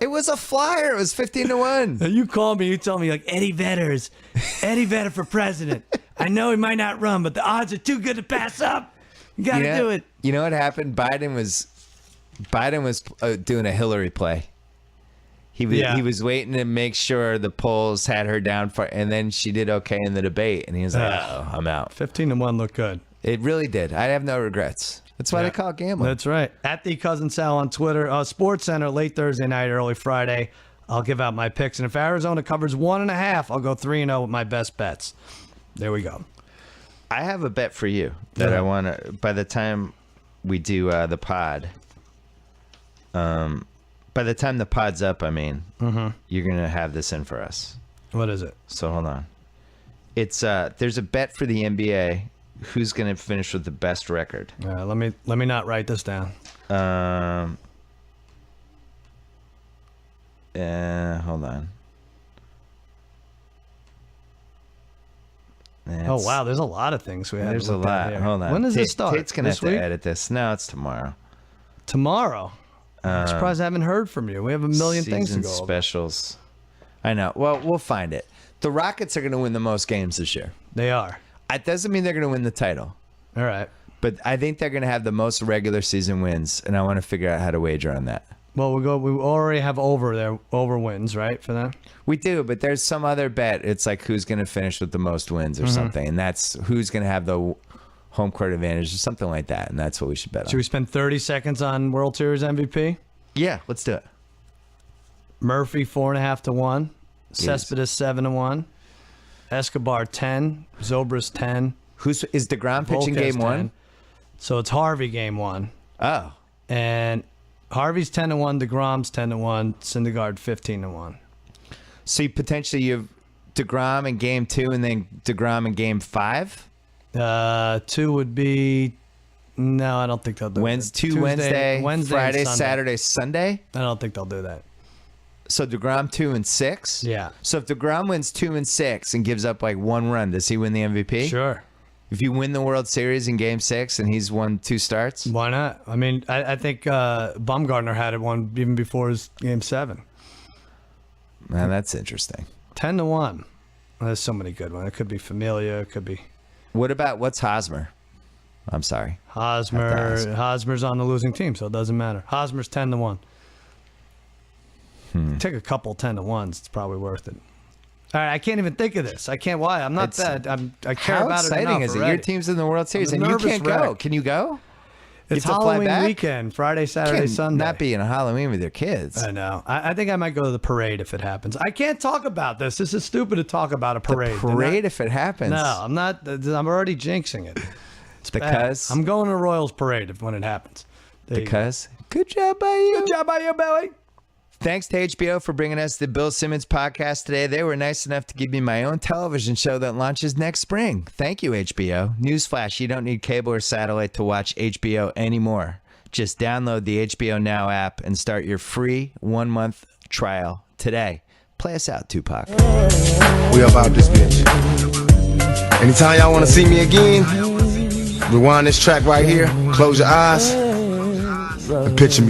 It was a flyer. It was 15-1. You call me, you tell me like Eddie Vedder for president. I know he might not run, but the odds are too good to pass up. You got to do it. You know what happened? Biden was doing a Hillary play. He was waiting to make sure the polls had her down for, and then she did okay in the debate, and he was like, "Oh, I'm out." 15-1 looked good. It really did. I have no regrets. That's why they call it gambling. That's right. At the Cousin Sal on Twitter. Sports Center late Thursday night, early Friday. I'll give out my picks, and if Arizona covers 1.5, I'll go 3-0 with my best bets. There we go. I have a bet for you that I want to. By the time we do the pod, by the time the pod's up, you're gonna have this in for us. What is it? So hold on. It's there's a bet for the NBA. Who's gonna finish with the best record? Let me not write this down. Hold on. Oh wow, there's a lot of things we have. There's a lot. Hold on. When does it start? Tate's gonna This have to week? edit this. No, it's tomorrow. Tomorrow. I'm surprised I haven't heard from you. We have a million things to Season go over. specials. I know. Well, we'll find it. The Rockets are going to win the most games this year. They are. It doesn't mean they're going to win the title, All right. but I think they're going to have the most regular season wins, and I want to figure out how to wager on that. Well, we already have over wins, right, for them? We do, but there's some other bet. It's like who's going to finish with the most wins or something, and that's who's going to have the home court advantage or something like that, and that's what we should bet on. Should we spend 30 seconds on World Series MVP? Yeah, let's do it. Murphy 4.5 to 1, Cespedes 7 to 1, Escobar 10, Zobrist 10. Is DeGrom pitching Volquez game 1? 10. So it's Harvey game 1. Oh, And Harvey's 10 to 1, DeGrom's 10 to 1, Syndergaard 15 to 1. so you have DeGrom in game 2 and then DeGrom in game 5? 2 would be no, I don't think they'll do Wednesday, it. Wednesday, Friday, and Sunday. Saturday, Sunday. I don't think they'll do that. So DeGrom 2 and 6. Yeah. So if DeGrom wins 2 and 6 and gives up like 1 run, does he win the MVP? Sure. If you win the World Series in Game 6 and he's won 2 starts, Why not? I mean, I think Bumgarner had it one even before his game 7. man, that's interesting. 10 to 1. There's so many good ones. It could be Familia. It could be What's Hosmer? I'm sorry. Hosmer. Hosmer's on the losing team, so it doesn't matter. Hosmer's 10 to 1. Take a couple 10 to 1s. It's probably worth it. All right, I can't even think of this. I can't. Why? I'm not that. I care How about it exciting enough is it? already. Your team's in the World Series I'm and a you nervous can't go. wreck. Can you go? It's You have to fly Halloween back? weekend, Friday, Saturday, Can't Sunday. not be in a Halloween with your kids. I know. I think I might go to the parade if it happens. I can't talk about this. This is stupid to talk about a parade. Parade if it happens. No, I'm not. I'm already jinxing it. It's bad. Because? I'm going to Royals parade when it happens. There you go. Because good job by you. Good job by you, Billy. Thanks to HBO for bringing us the Bill Simmons podcast today. They were nice enough to give me my own television show that launches next spring. Thank you, HBO. Newsflash, you don't need cable or satellite to watch HBO anymore. Just download the HBO Now app and start your free 1-month trial today. Play us out, Tupac. We about this bitch. Anytime y'all want to see me again, rewind this track right here, close your eyes, and picture me.